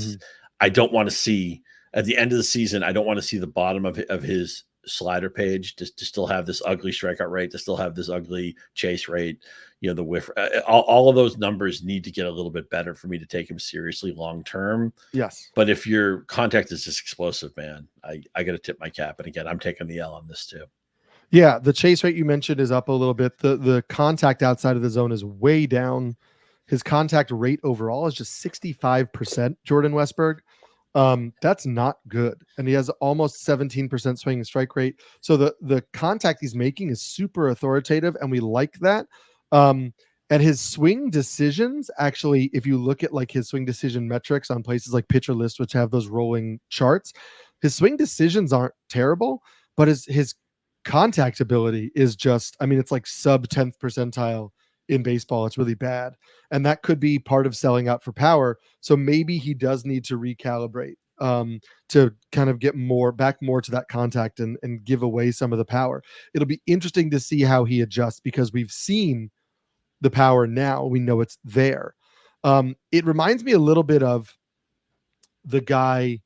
I don't want to see at the end of the season. I don't want to see the bottom of his slider page to still have this ugly strikeout rate, to still have this ugly chase rate, the whiff. All of those numbers need to get a little bit better for me to take him seriously long term. Yes. But if your contact is just explosive, man, I got to tip my cap. And again, I'm taking the L on this too. Yeah, the chase rate you mentioned is up a little bit. The contact outside of the zone is way down. His contact rate overall is just 65%, Jordan Westburg. That's not good. And he has almost 17% swing and strike rate. So the contact he's making is super authoritative, and we like that. And his swing decisions, actually, if you look at like his swing decision metrics on places like Pitcher List, which have those rolling charts, his swing decisions aren't terrible, but his contact ability is just, I mean, it's like sub 10th percentile in baseball. It's really bad. And that could be part of selling out for power. So maybe he does need to recalibrate to kind of get back more to that contact and give away some of the power. It'll be interesting to see how he adjusts, because we've seen the power now. We know it's there. It reminds me a little bit of the guy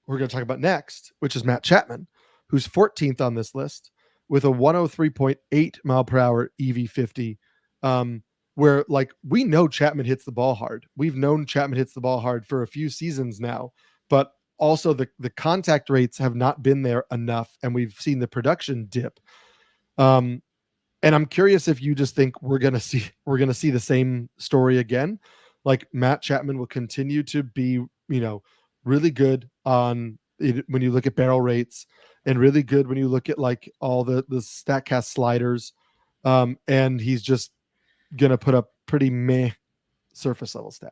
we're going to talk about next, which is Matt Chapman, who's 14th on this list with a 103.8 mile per hour EV50. Where like we know Chapman hits the ball hard. We've known Chapman hits the ball hard for a few seasons now, but also the contact rates have not been there enough, and we've seen the production dip. And I'm curious if you just think we're gonna see the same story again. Like Matt Chapman will continue to be, really good on it when you look at barrel rates, and really good when you look at like all the Statcast sliders. And he's just gonna put up pretty meh surface level stats.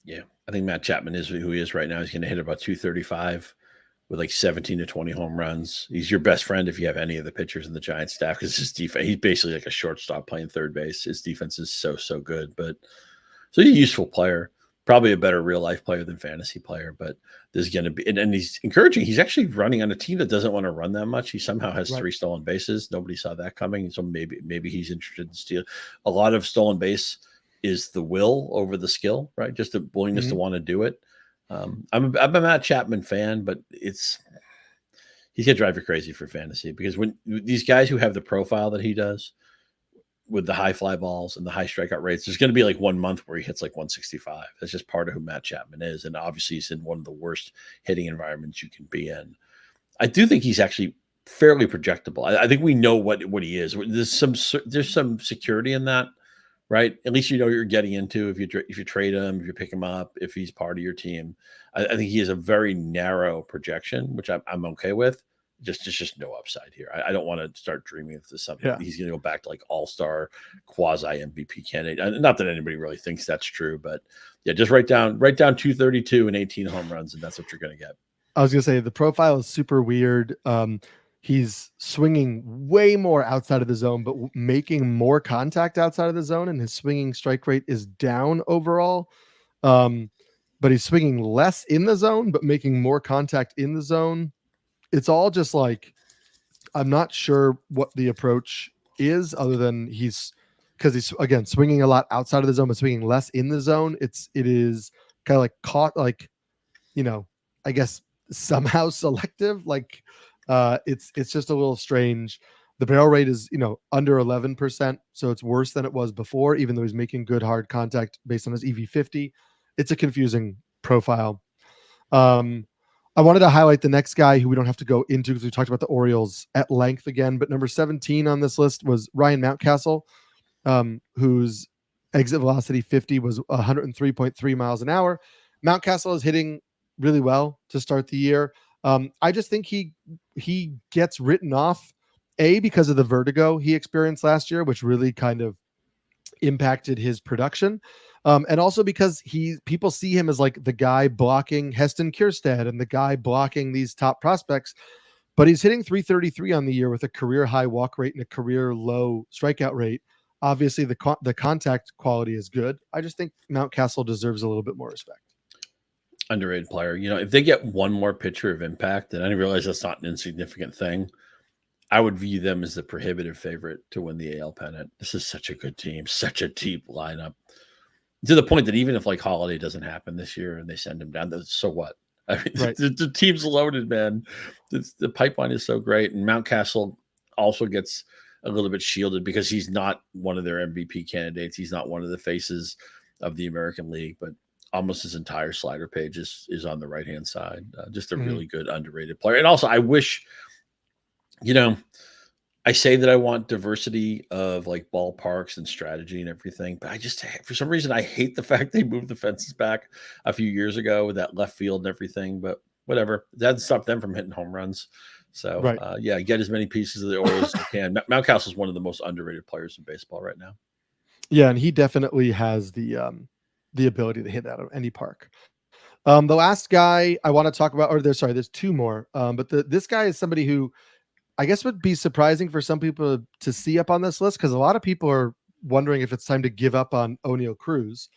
Yeah, I think Matt Chapman is who he is right now. He's going to hit about 235 with like 17 to 20 home runs. He's your best friend if you have any of the pitchers in the Giants staff, because his defense, he's basically like a shortstop playing third base. His defense is so good, but so he's a useful player. Probably a better real life player than fantasy player, but there's going to be, and he's encouraging. He's actually running on a team that doesn't want to run that much. He somehow has 3 stolen bases. Nobody saw that coming. So maybe he's interested in steal. A lot of stolen base is the will over the skill, right? Just the willingness to want to do it. I'm a Matt Chapman fan, but he's gonna drive you crazy for fantasy, because when these guys who have the profile that he does, with the high fly balls and the high strikeout rates, there's going to be like 1 month where he hits like 165. That's just part of who Matt Chapman is. And obviously he's in one of the worst hitting environments you can be in. I do think he's actually fairly projectable. I think we know what he is. There's some security in that, right? At least you know what you're getting into if you trade him, if you pick him up, if he's part of your team. I think he has a very narrow projection, which I'm okay with. Just no upside here. I don't want to start dreaming of this something. He's going to go back to like all-star quasi MVP candidate. Not that anybody really thinks that's true, but yeah, just write down 232 and 18 home runs, and that's what you're going to get. I was going to say the profile is super weird. He's swinging way more outside of the zone, but making more contact outside of the zone, and his swinging strike rate is down overall. But he's swinging less in the zone, but making more contact in the zone. It's all just like, I'm not sure what the approach is, other than because he's again swinging a lot outside of the zone, but swinging less in the zone. It is kind of like caught, like, I guess somehow selective. Like it's just a little strange. The barrel rate is, under 11%. So it's worse than it was before, even though he's making good hard contact based on his EV50. It's a confusing profile. I wanted to highlight the next guy who we don't have to go into because we talked about the Orioles at length again, but number 17 on this list was Ryan Mountcastle, whose exit velocity 50 was 103.3 miles an hour. Mountcastle is hitting really well to start the year. I just think he gets written off, because of the vertigo he experienced last year, which really kind of impacted his production. And also because people see him as like the guy blocking Heston Kjerstad and the guy blocking these top prospects, but he's hitting 333 on the year with a career high walk rate and a career low strikeout rate. Obviously the contact quality is good. I just think Mountcastle deserves a little bit more respect. Underrated player. If they get one more pitcher of impact, and I realize that's not an insignificant thing, I would view them as the prohibitive favorite to win the AL pennant. This is such a good team, such a deep lineup, to the point that even if like Holiday doesn't happen this year and they send him down, so what? I mean, right. the team's loaded, man. The pipeline is so great. And Mountcastle also gets a little bit shielded because he's not one of their MVP candidates. He's not one of the faces of the American League, but almost his entire slider page is on the right-hand side. Just a really good, underrated player. And also, I wish, I say that I want diversity of like ballparks and strategy and everything, but I just, for some reason, I hate the fact they moved the fences back a few years ago with that left field and everything, but whatever. That doesn't stop them from hitting home runs. So get as many pieces of the Orioles as you can. Mountcastle is one of the most underrated players in baseball right now. Yeah. And he definitely has the ability to hit out of any park. The last guy I want to talk about, there's 2 more. But this guy is somebody who I guess would be surprising for some people to see up on this list, because a lot of people are wondering if it's time to give up on Oneil Cruz.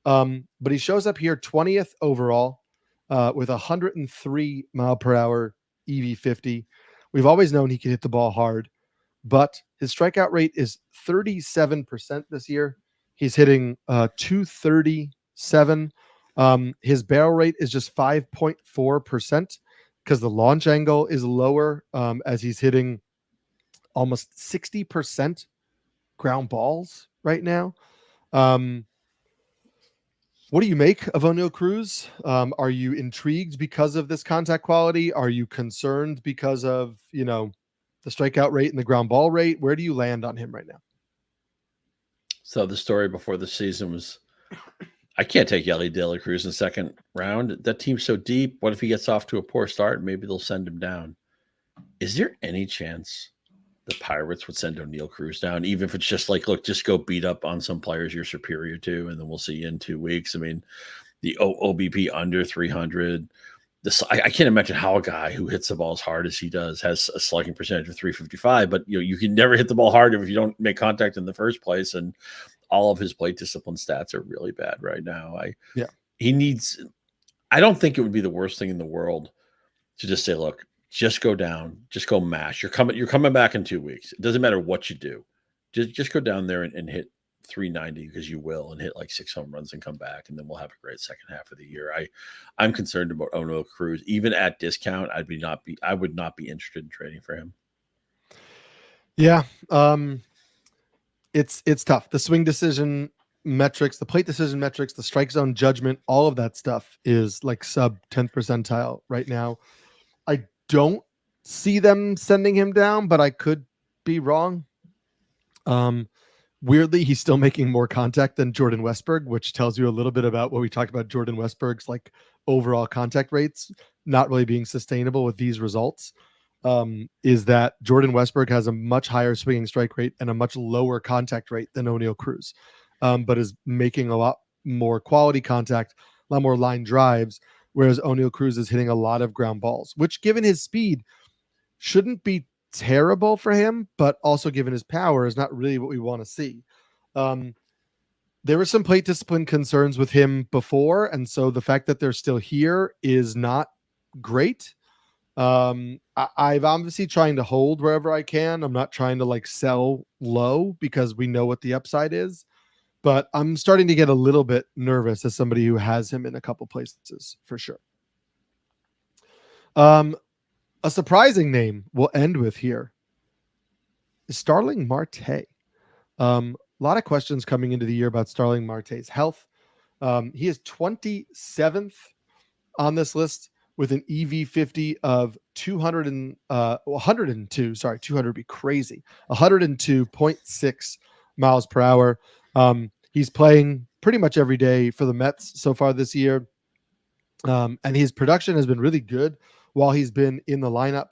But he shows up here 20th overall with 103 mile per hour EV50. We've always known he can hit the ball hard, but his strikeout rate is 37% this year. He's hitting 237. His barrel rate is just 5.4%. because the launch angle is lower, as he's hitting almost 60% ground balls right now. What do you make of Oneil Cruz? Are you intrigued because of this contact quality? Are you concerned because of, the strikeout rate and the ground ball rate? Where do you land on him right now? So the story before the season was, I can't take Yeli De La Cruz in the second round. That team's so deep. What if he gets off to a poor start? Maybe they'll send him down. Is there any chance the Pirates would send Oneil Cruz down, even if it's just like, look, just go beat up on some players you're superior to, and then we'll see you in 2 weeks? I mean, the OBP under 300. I can't imagine how a guy who hits the ball as hard as he does has a slugging percentage of 355, but you can never hit the ball hard if you don't make contact in the first place. And all of his plate discipline stats are really bad right now. he needs. I don't think it would be the worst thing in the world to just say, look, just go down, just go mash. You're coming back in 2 weeks. It doesn't matter what you do. Just go down there and hit 390 because you will, and hit like 6 home runs and come back, and then we'll have a great second half of the year. I'm concerned about Oneil Cruz. Even at discount, I would not be interested in trading for him. Yeah. It's tough. The swing decision metrics, the plate decision metrics, the strike zone judgment, all of that stuff is like sub 10th percentile right now. I don't see them sending him down, but I could be wrong. Weirdly, he's still making more contact than Jordan Westburg, which tells you a little bit about what we talked about Jordan Westburg's like overall contact rates not really being sustainable with these results. Is that Jordan Westburg has a much higher swinging strike rate and a much lower contact rate than Oneil Cruz, but is making a lot more quality contact, a lot more line drives, whereas Oneil Cruz is hitting a lot of ground balls, which given his speed shouldn't be terrible for him, but also given his power is not really what we want to see. There were some plate discipline concerns with him before, and so the fact that they're still here is not great. I'm obviously trying to hold wherever I can. I'm not trying to like sell low because we know what the upside is, but I'm starting to get a little bit nervous as somebody who has him in a couple places for sure. A surprising name we'll end with here is Starling Marte. A lot of questions coming into the year about Starling Marte's health. He is 27th on this list with an EV50 of 102. Sorry, 200 would be crazy. 102.6 miles per hour. He's playing pretty much every day for the Mets so far this year. And his production has been really good while he's been in the lineup.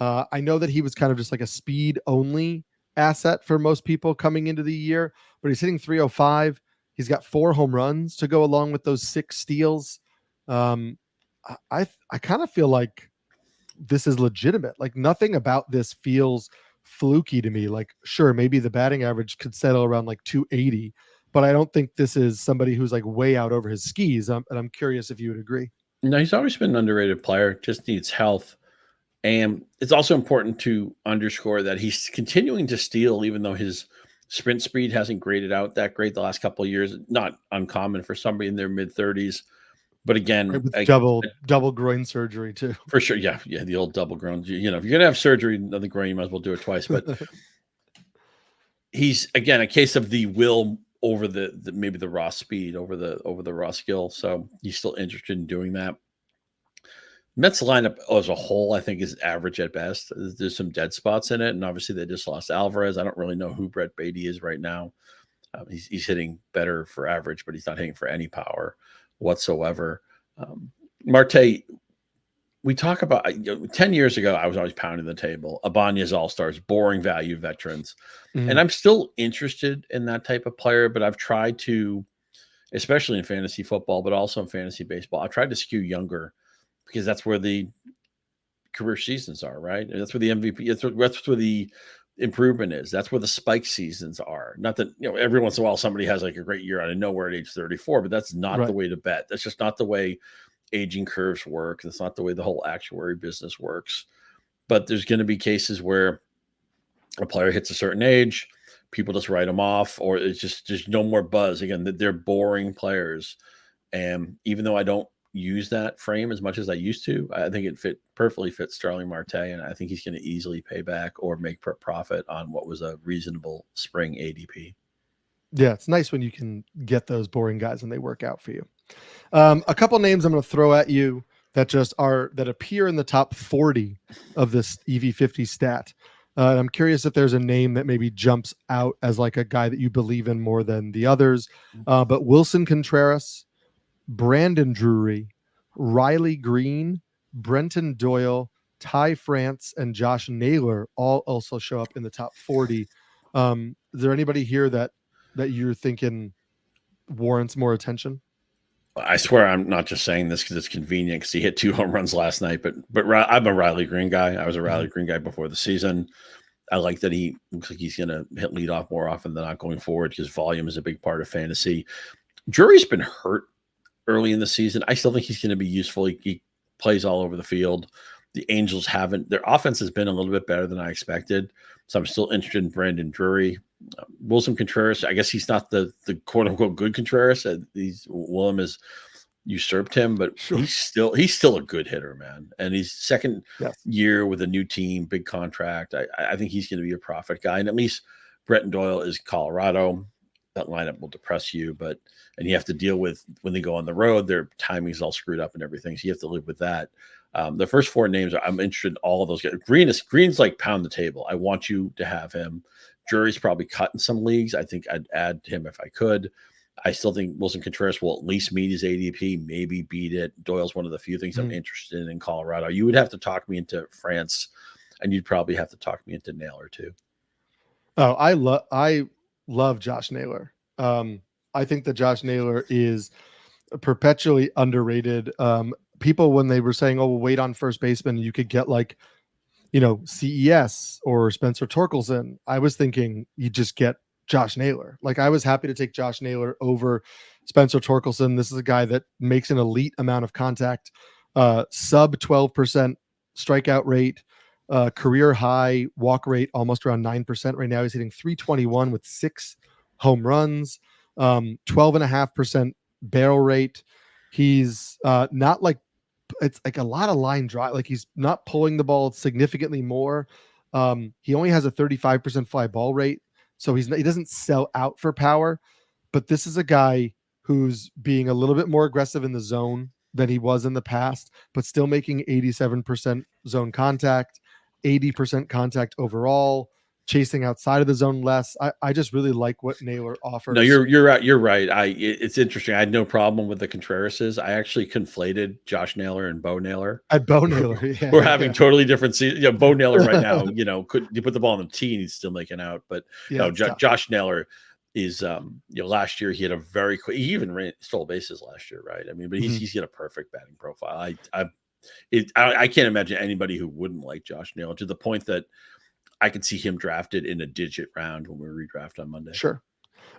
I know that he was kind of just like a speed only asset for most people coming into the year, but he's hitting 305. He's got 4 home runs to go along with those 6 steals. I kind of feel like this is legitimate. Like nothing about this feels fluky to me. Like, sure, maybe the batting average could settle around like 280, but I don't think this is somebody who's like way out over his skis. And I'm curious if you would agree. No, he's always been an underrated player, just needs health. And it's also important to underscore that he's continuing to steal, even though his sprint speed hasn't graded out that great the last couple of years. Not uncommon for somebody in their mid-30s. But again, with double groin surgery too. For sure. Yeah. The old double groin. You know, if you're going to have surgery on the groin, you might as well do it twice. But he's, again, a case of the will over the maybe the raw speed over the raw skill. So he's still interested in doing that. Mets lineup as a whole, I think, is average at best. There's some dead spots in it, and obviously they just lost Arraez. I don't really know who Brett Beatty is right now. He's hitting better for average, but he's not hitting for any power whatsoever. Marte, we talk about 10 years ago, I was always pounding the table. Abanya's all-stars, boring value veterans. Mm-hmm. And I'm still interested in that type of player, but I've tried to, especially in fantasy football, but also in fantasy baseball, I've tried to skew younger because that's where the career seasons are, right? And that's where the MVP, that's where the improvement is. That's where the spike seasons are. Not that, every once in a while somebody has like a great year out of nowhere at age 34, but that's not the way to bet. That's just not the way aging curves work. That's not the way the whole actuary business works. But there's going to be cases where a player hits a certain age, people just write them off, or it's just no more buzz. Again, they're boring players. And even though I don't use that frame as much as I used to, I think it perfectly fits Starling Marte, and I think he's going to easily pay back or make profit on what was a reasonable spring ADP. Yeah, it's nice when you can get those boring guys and they work out for you. A couple names I'm going to throw at you that appear in the top 40 of this EV50 stat. And I'm curious if there's a name that maybe jumps out as like a guy that you believe in more than the others. But Wilson Contreras, Brandon Drury, Riley Greene, Brenton Doyle, Ty France, and Josh Naylor all also show up in the top 40. Is there anybody here that you're thinking warrants more attention? I swear I'm not just saying this because it's convenient because he hit 2 home runs last night, but I'm a Riley Greene guy. I was a Riley Greene guy before the season. I like that he looks like he's going to hit leadoff more often than not going forward because volume is a big part of fantasy. Drury's been hurt early in the season. I still think he's going to be useful. He plays all over the field. The Angels haven't. Their offense has been a little bit better than I expected. So I'm still interested in Brandon Drury. Wilson Contreras, I guess he's not the quote unquote good Contreras. Willem has usurped him, but Sure. he's still a good hitter, man. And he's second year with a new team, big contract. I think he's going to be a profit guy. And at least Brenton Doyle is Colorado. That lineup will depress you, and you have to deal with when they go on the road, their timing's all screwed up and everything. So you have to live with that. The first four names, I'm interested in all of those guys. Greene's like pound the table. I want you to have him. Drury's probably cut in some leagues. I think I'd add him if I could. I still think Wilson Contreras will at least meet his ADP, maybe beat it. Doyle's one of the few things I'm interested in Colorado. You would have to talk me into France, and you'd probably have to talk me into Naylor too. Oh, I love Josh Naylor. I think that Josh Naylor is perpetually underrated. People, when they were saying, "Oh, we'll wait on first baseman," you could get like, CES or Spencer Torkelson. I was thinking you just get Josh Naylor. Like, I was happy to take Josh Naylor over Spencer Torkelson. This is a guy that makes an elite amount of contact, sub 12% strikeout rate, career high walk rate, almost around 9% right now. He's hitting 321 with 6 home runs, 12.5% barrel rate. He's not like, it's like a lot of line drive. Like, he's not pulling the ball significantly more. He only has a 35% fly ball rate. So he doesn't sell out for power, but this is a guy who's being a little bit more aggressive in the zone than he was in the past, but still making 87% zone contact, 80% contact overall, chasing outside of the zone less. I just really like what Naylor offers. No, you're right. You're right. It's interesting. I had no problem with the Contrerases. I actually conflated Josh Naylor and Bo Naylor. Bo Naylor, yeah. We're having totally different seasons. Bo Naylor right now, could you put the ball on the tee and he's still making out. But Josh Naylor is, last year he had a very quick. He even stole bases last year, right? I mean, but he's got a perfect batting profile. I can't imagine anybody who wouldn't like Josh Naylor, to the point that I can see him drafted in a digit round when we redraft on Monday. Sure.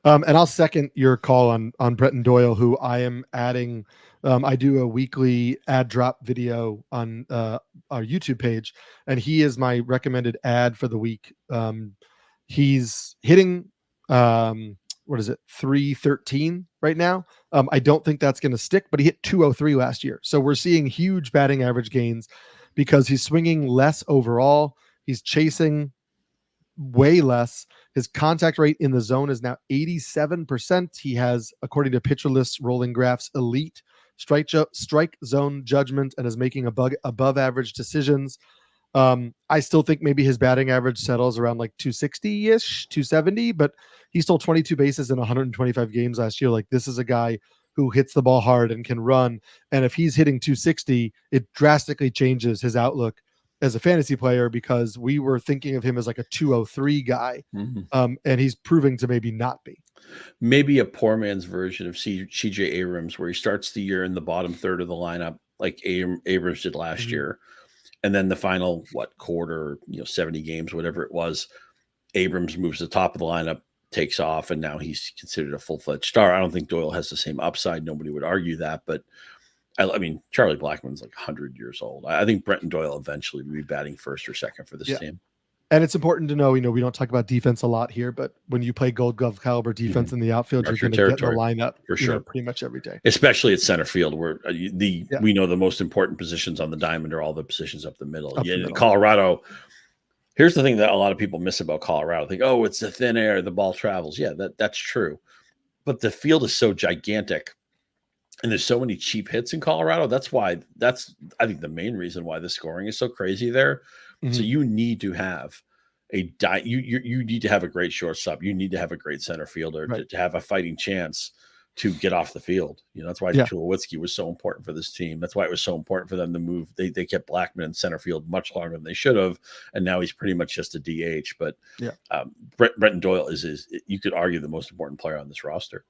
And I'll second your call on Brenton Doyle, who I am adding. I do a weekly ad drop video on our YouTube page, and he is my recommended ad for the week. He's hitting, 313 right now. I don't think that's going to stick, but he hit 203 last year. So we're seeing huge batting average gains because he's swinging less overall. He's chasing way less. His contact rate in the zone is now 87%. He has, according to Pitcher List rolling graphs, elite strike zone judgment and is making above average decisions. I still think maybe his batting average settles around like 260-ish, 270, but he stole 22 bases in 125 games last year. Like, this is a guy who hits the ball hard and can run. And if he's hitting 260, it drastically changes his outlook as a fantasy player, because we were thinking of him as like a 203 guy. And he's proving to maybe not be. Maybe a poor man's version of CJ Abrams, where he starts the year in the bottom third of the lineup, like Abrams did last year. And then the final, quarter, 70 games, whatever it was, Abrams moves to the top of the lineup, takes off, and now he's considered a full-fledged star. I don't think Doyle has the same upside. Nobody would argue that, but I mean, Charlie Blackmon's like 100 years old. I think Brenton Doyle eventually will be batting first or second for this team. And it's important to know, we don't talk about defense a lot here, but when you play Gold Glove caliber defense in the outfield, you're going to get in the lineup for sure, pretty much every day. Especially at center field, where we know the most important positions on the diamond are all the positions up the middle. In Colorado, here's the thing that a lot of people miss about Colorado. Think, oh, it's the thin air, the ball travels. Yeah, that's true. But the field is so gigantic, and there's so many cheap hits in Colorado. That's I think the main reason why the scoring is so crazy there. So you need to have you need to have a great shortstop. You need to have a great center fielder to have a fighting chance to get off the field. That's why Tulowitzki was so important for this team. That's why it was so important for them to move. They kept Blackmon in center field much longer than they should have, and now he's pretty much just a DH. But Brenton Doyle is you could argue the most important player on this roster.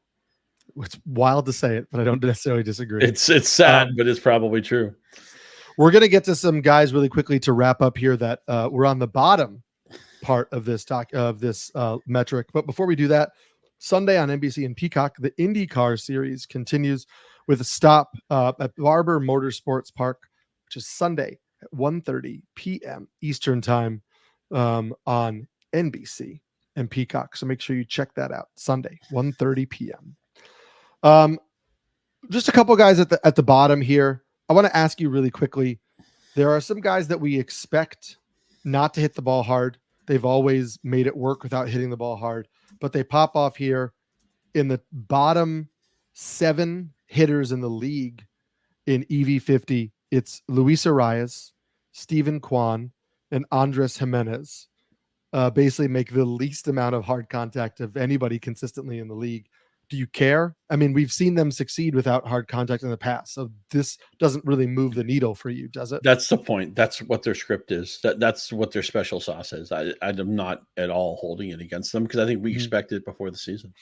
It's wild to say it, but I don't necessarily disagree. It's sad, but it's probably true. We're going to get to some guys really quickly to wrap up here that we're on the bottom part of this metric. But before we do that, Sunday on NBC and Peacock, the IndyCar series continues with a stop at Barber Motorsports Park, which is Sunday at 1:30 p.m. Eastern Time on NBC and Peacock. So make sure you check that out. Sunday, 1:30 p.m. Just a couple guys at the bottom here. I want to ask you really quickly. There are some guys that we expect not to hit the ball hard. They've always made it work without hitting the ball hard, but they pop off here in the bottom 7 hitters in the league in EV50. It's Luis Arraez, Steven Kwan, and Andres Gimenez. Basically make the least amount of hard contact of anybody consistently in the league. Do you care? I mean, we've seen them succeed without hard contact in the past, so this doesn't really move the needle for you, does it? That's the point. That's what their script is. That's what their special sauce is. I'm not at all holding it against them because I think we expected it before the season.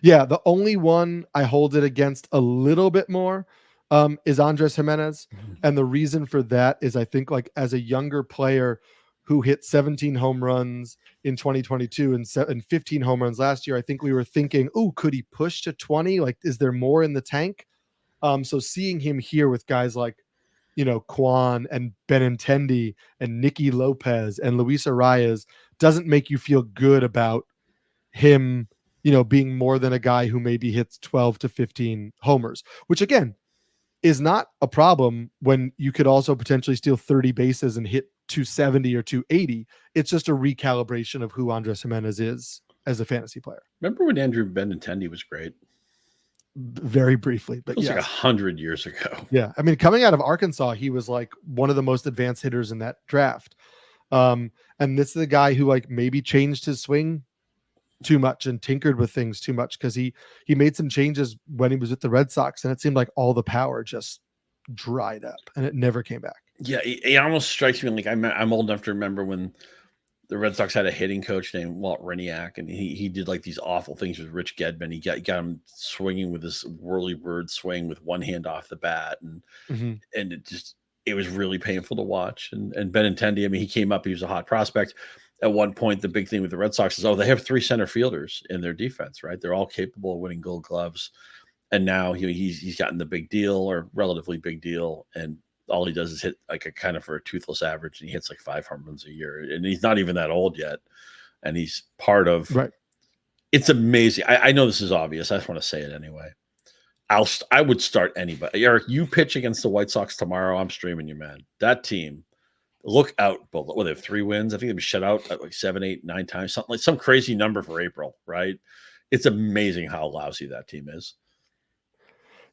Yeah, the only one I hold it against a little bit more is Andres Gimenez. And the reason for that is I think like as a younger player who hit 17 home runs in 2022 and 15 home runs last year, I think we were thinking, oh, could he push to 20? Like, is there more in the tank? So seeing him here with guys like, Kwan and Benintendi and Nicky Lopez and Luis Arraez doesn't make you feel good about him, being more than a guy who maybe hits 12 to 15 homers, which again is not a problem when you could also potentially steal 30 bases and hit 270 or 280. It's just a recalibration of who Andres Gimenez is as a fantasy player. Remember when Andrew Benintendi was great? Very briefly, but it was like 100 years ago. Yeah. I mean, coming out of Arkansas, he was like one of the most advanced hitters in that draft. And this is the guy who like maybe changed his swing too much and tinkered with things too much because he made some changes when he was with the Red Sox and it seemed like all the power just dried up and it never came back. Yeah, it almost strikes me like I'm old enough to remember when the Red Sox had a hitting coach named Walt Reniak, and he did like these awful things with Rich Gedman. He got him swinging with this whirly bird swing with one hand off the bat, and it was really painful to watch. And Benintendi, I mean, he came up, he was a hot prospect. At one point, the big thing with the Red Sox is, they have 3 center fielders in their defense, right? They're all capable of winning Gold Gloves. And now he's gotten the big deal or relatively big deal. And all he does is hit like a kind of for a toothless average. And he hits like 5 home runs a year. And he's not even that old yet. And he's part of, right. It's amazing. I know this is obvious. I just want to say it anyway. I would start anybody. Eric, you pitch against the White Sox tomorrow. I'm streaming you, man. That team. Look out, they have 3 wins. I think they've been shut out like 7, 8, 9 times, something like some crazy number for April, right? It's amazing how lousy that team is.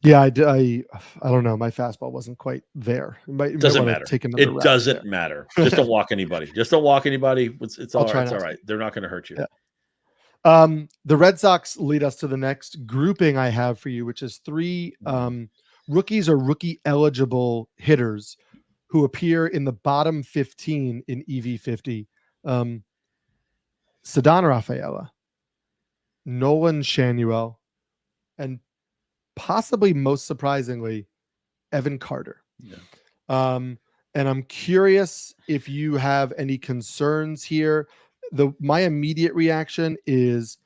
Yeah, I don't know. My fastball wasn't quite there. Doesn't matter. It doesn't matter. Just don't walk anybody. It's all right. They're not going to hurt you. Yeah. The Red Sox lead us to the next grouping I have for you, which is 3 rookies or rookie eligible hitters who appear in the bottom 15 in EV50. Ceddanne Rafaela, Nolan Shanuel, and possibly most surprisingly, Evan Carter. Yeah. And I'm curious if you have any concerns here. My immediate reaction is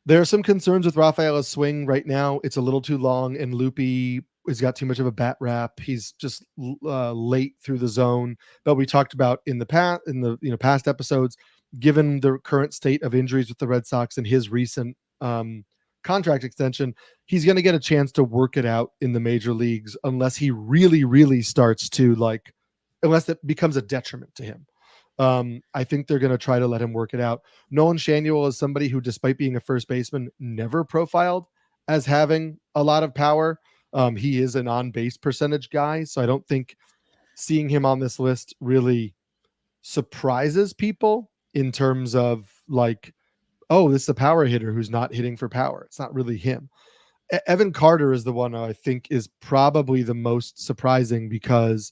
there are some concerns with Rafaela's swing right now. It's a little too long and loopy. He's got too much of a bat wrap. He's just late through the zone. But we talked about in the past episodes, given the current state of injuries with the Red Sox and his recent contract extension, he's going to get a chance to work it out in the major leagues unless he really, really starts to unless it becomes a detriment to him. I think they're going to try to let him work it out. Nolan Shanuel is somebody who, despite being a first baseman, never profiled as having a lot of power. He is an on-base percentage guy, so I don't think seeing him on this list really surprises people in terms of like, oh, this is a power hitter who's not hitting for power. It's not really him. Evan Carter is the one I think is probably the most surprising because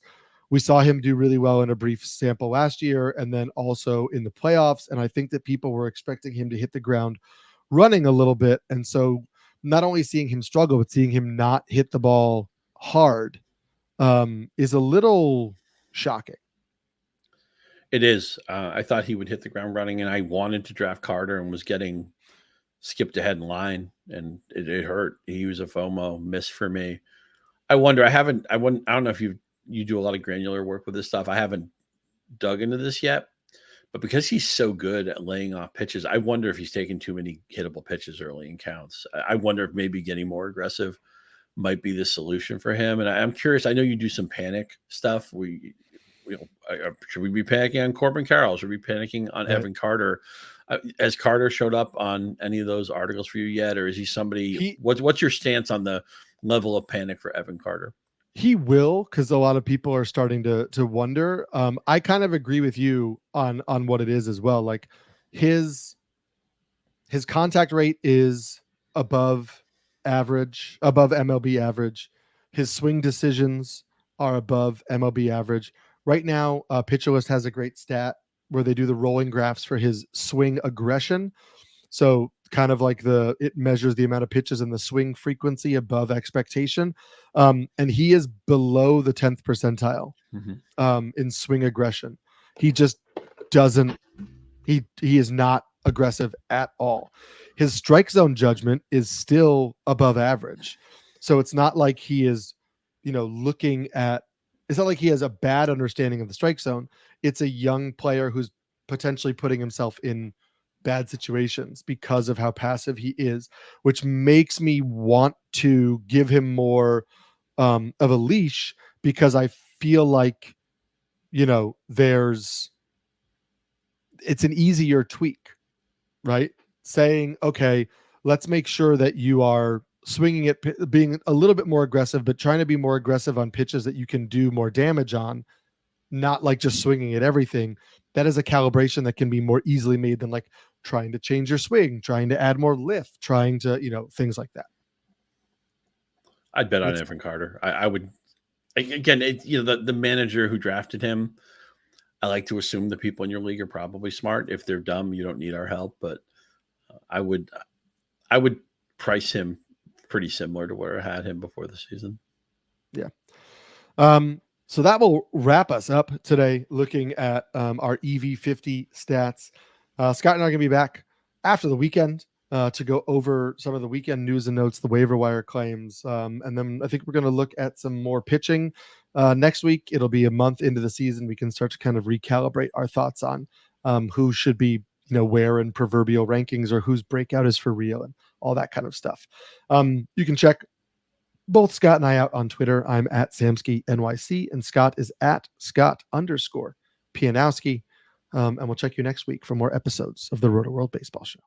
we saw him do really well in a brief sample last year and then also in the playoffs. And I think that people were expecting him to hit the ground running a little bit. And so not only seeing him struggle, but seeing him not hit the ball hard is a little shocking. It is. I thought he would hit the ground running, and I wanted to draft Carter and was getting skipped ahead in line, and it hurt. He was a FOMO miss for me. I wonder. I don't know if you do a lot of granular work with this stuff. I haven't dug into this yet, but because he's so good at laying off pitches, I wonder if he's taking too many hittable pitches early in counts. I wonder if maybe getting more aggressive might be the solution for him. And I'm curious. I know you do some panic stuff. Should we be panicking on Corbin Carroll? Should we be panicking on Evan Carter? Has Carter showed up on any of those articles for you yet, or is he somebody? What's your stance on the level of panic for Evan Carter? He will, because a lot of people are starting to wonder. I kind of agree with you on what it is as well. Like his contact rate is above MLB average. His swing decisions are above MLB average. Right now, Pitcher List has a great stat where they do the rolling graphs for his swing aggression. So kind of like it measures the amount of pitches and the swing frequency above expectation. And he is below the 10th percentile in swing aggression. He just doesn't, he is not aggressive at all. His strike zone judgment is still above average. So it's not like he is, it's not like he has a bad understanding of the strike zone. It's a young player who's potentially putting himself in bad situations because of how passive he is, which makes me want to give him more of a leash, because I feel like, it's an easier tweak, right? Saying, okay, let's make sure that you are swinging it, being a little bit more aggressive, but trying to be more aggressive on pitches that you can do more damage on, not like just swinging at everything. That is a calibration that can be more easily made than like trying to change your swing, trying to add more lift, trying to, things like that. I'd bet on Evan Carter. I would, again, the manager who drafted him, I like to assume the people in your league are probably smart. If they're dumb, you don't need our help, but I would price him pretty similar to where I had him before the season. Yeah. So that will wrap us up today, looking at our EV50 stats. Scott and I are going to be back after the weekend to go over some of the weekend news and notes, the waiver wire claims. And then I think we're going to look at some more pitching next week. It'll be a month into the season. We can start to kind of recalibrate our thoughts on who should be, where in proverbial rankings, or whose breakout is for real, and all that kind of stuff. You can check both Scott and I out on Twitter. I'm at Samski NYC, and Scott is at Scott_Pianowski. And we'll check you next week for more episodes of the Rotoworld Baseball Show.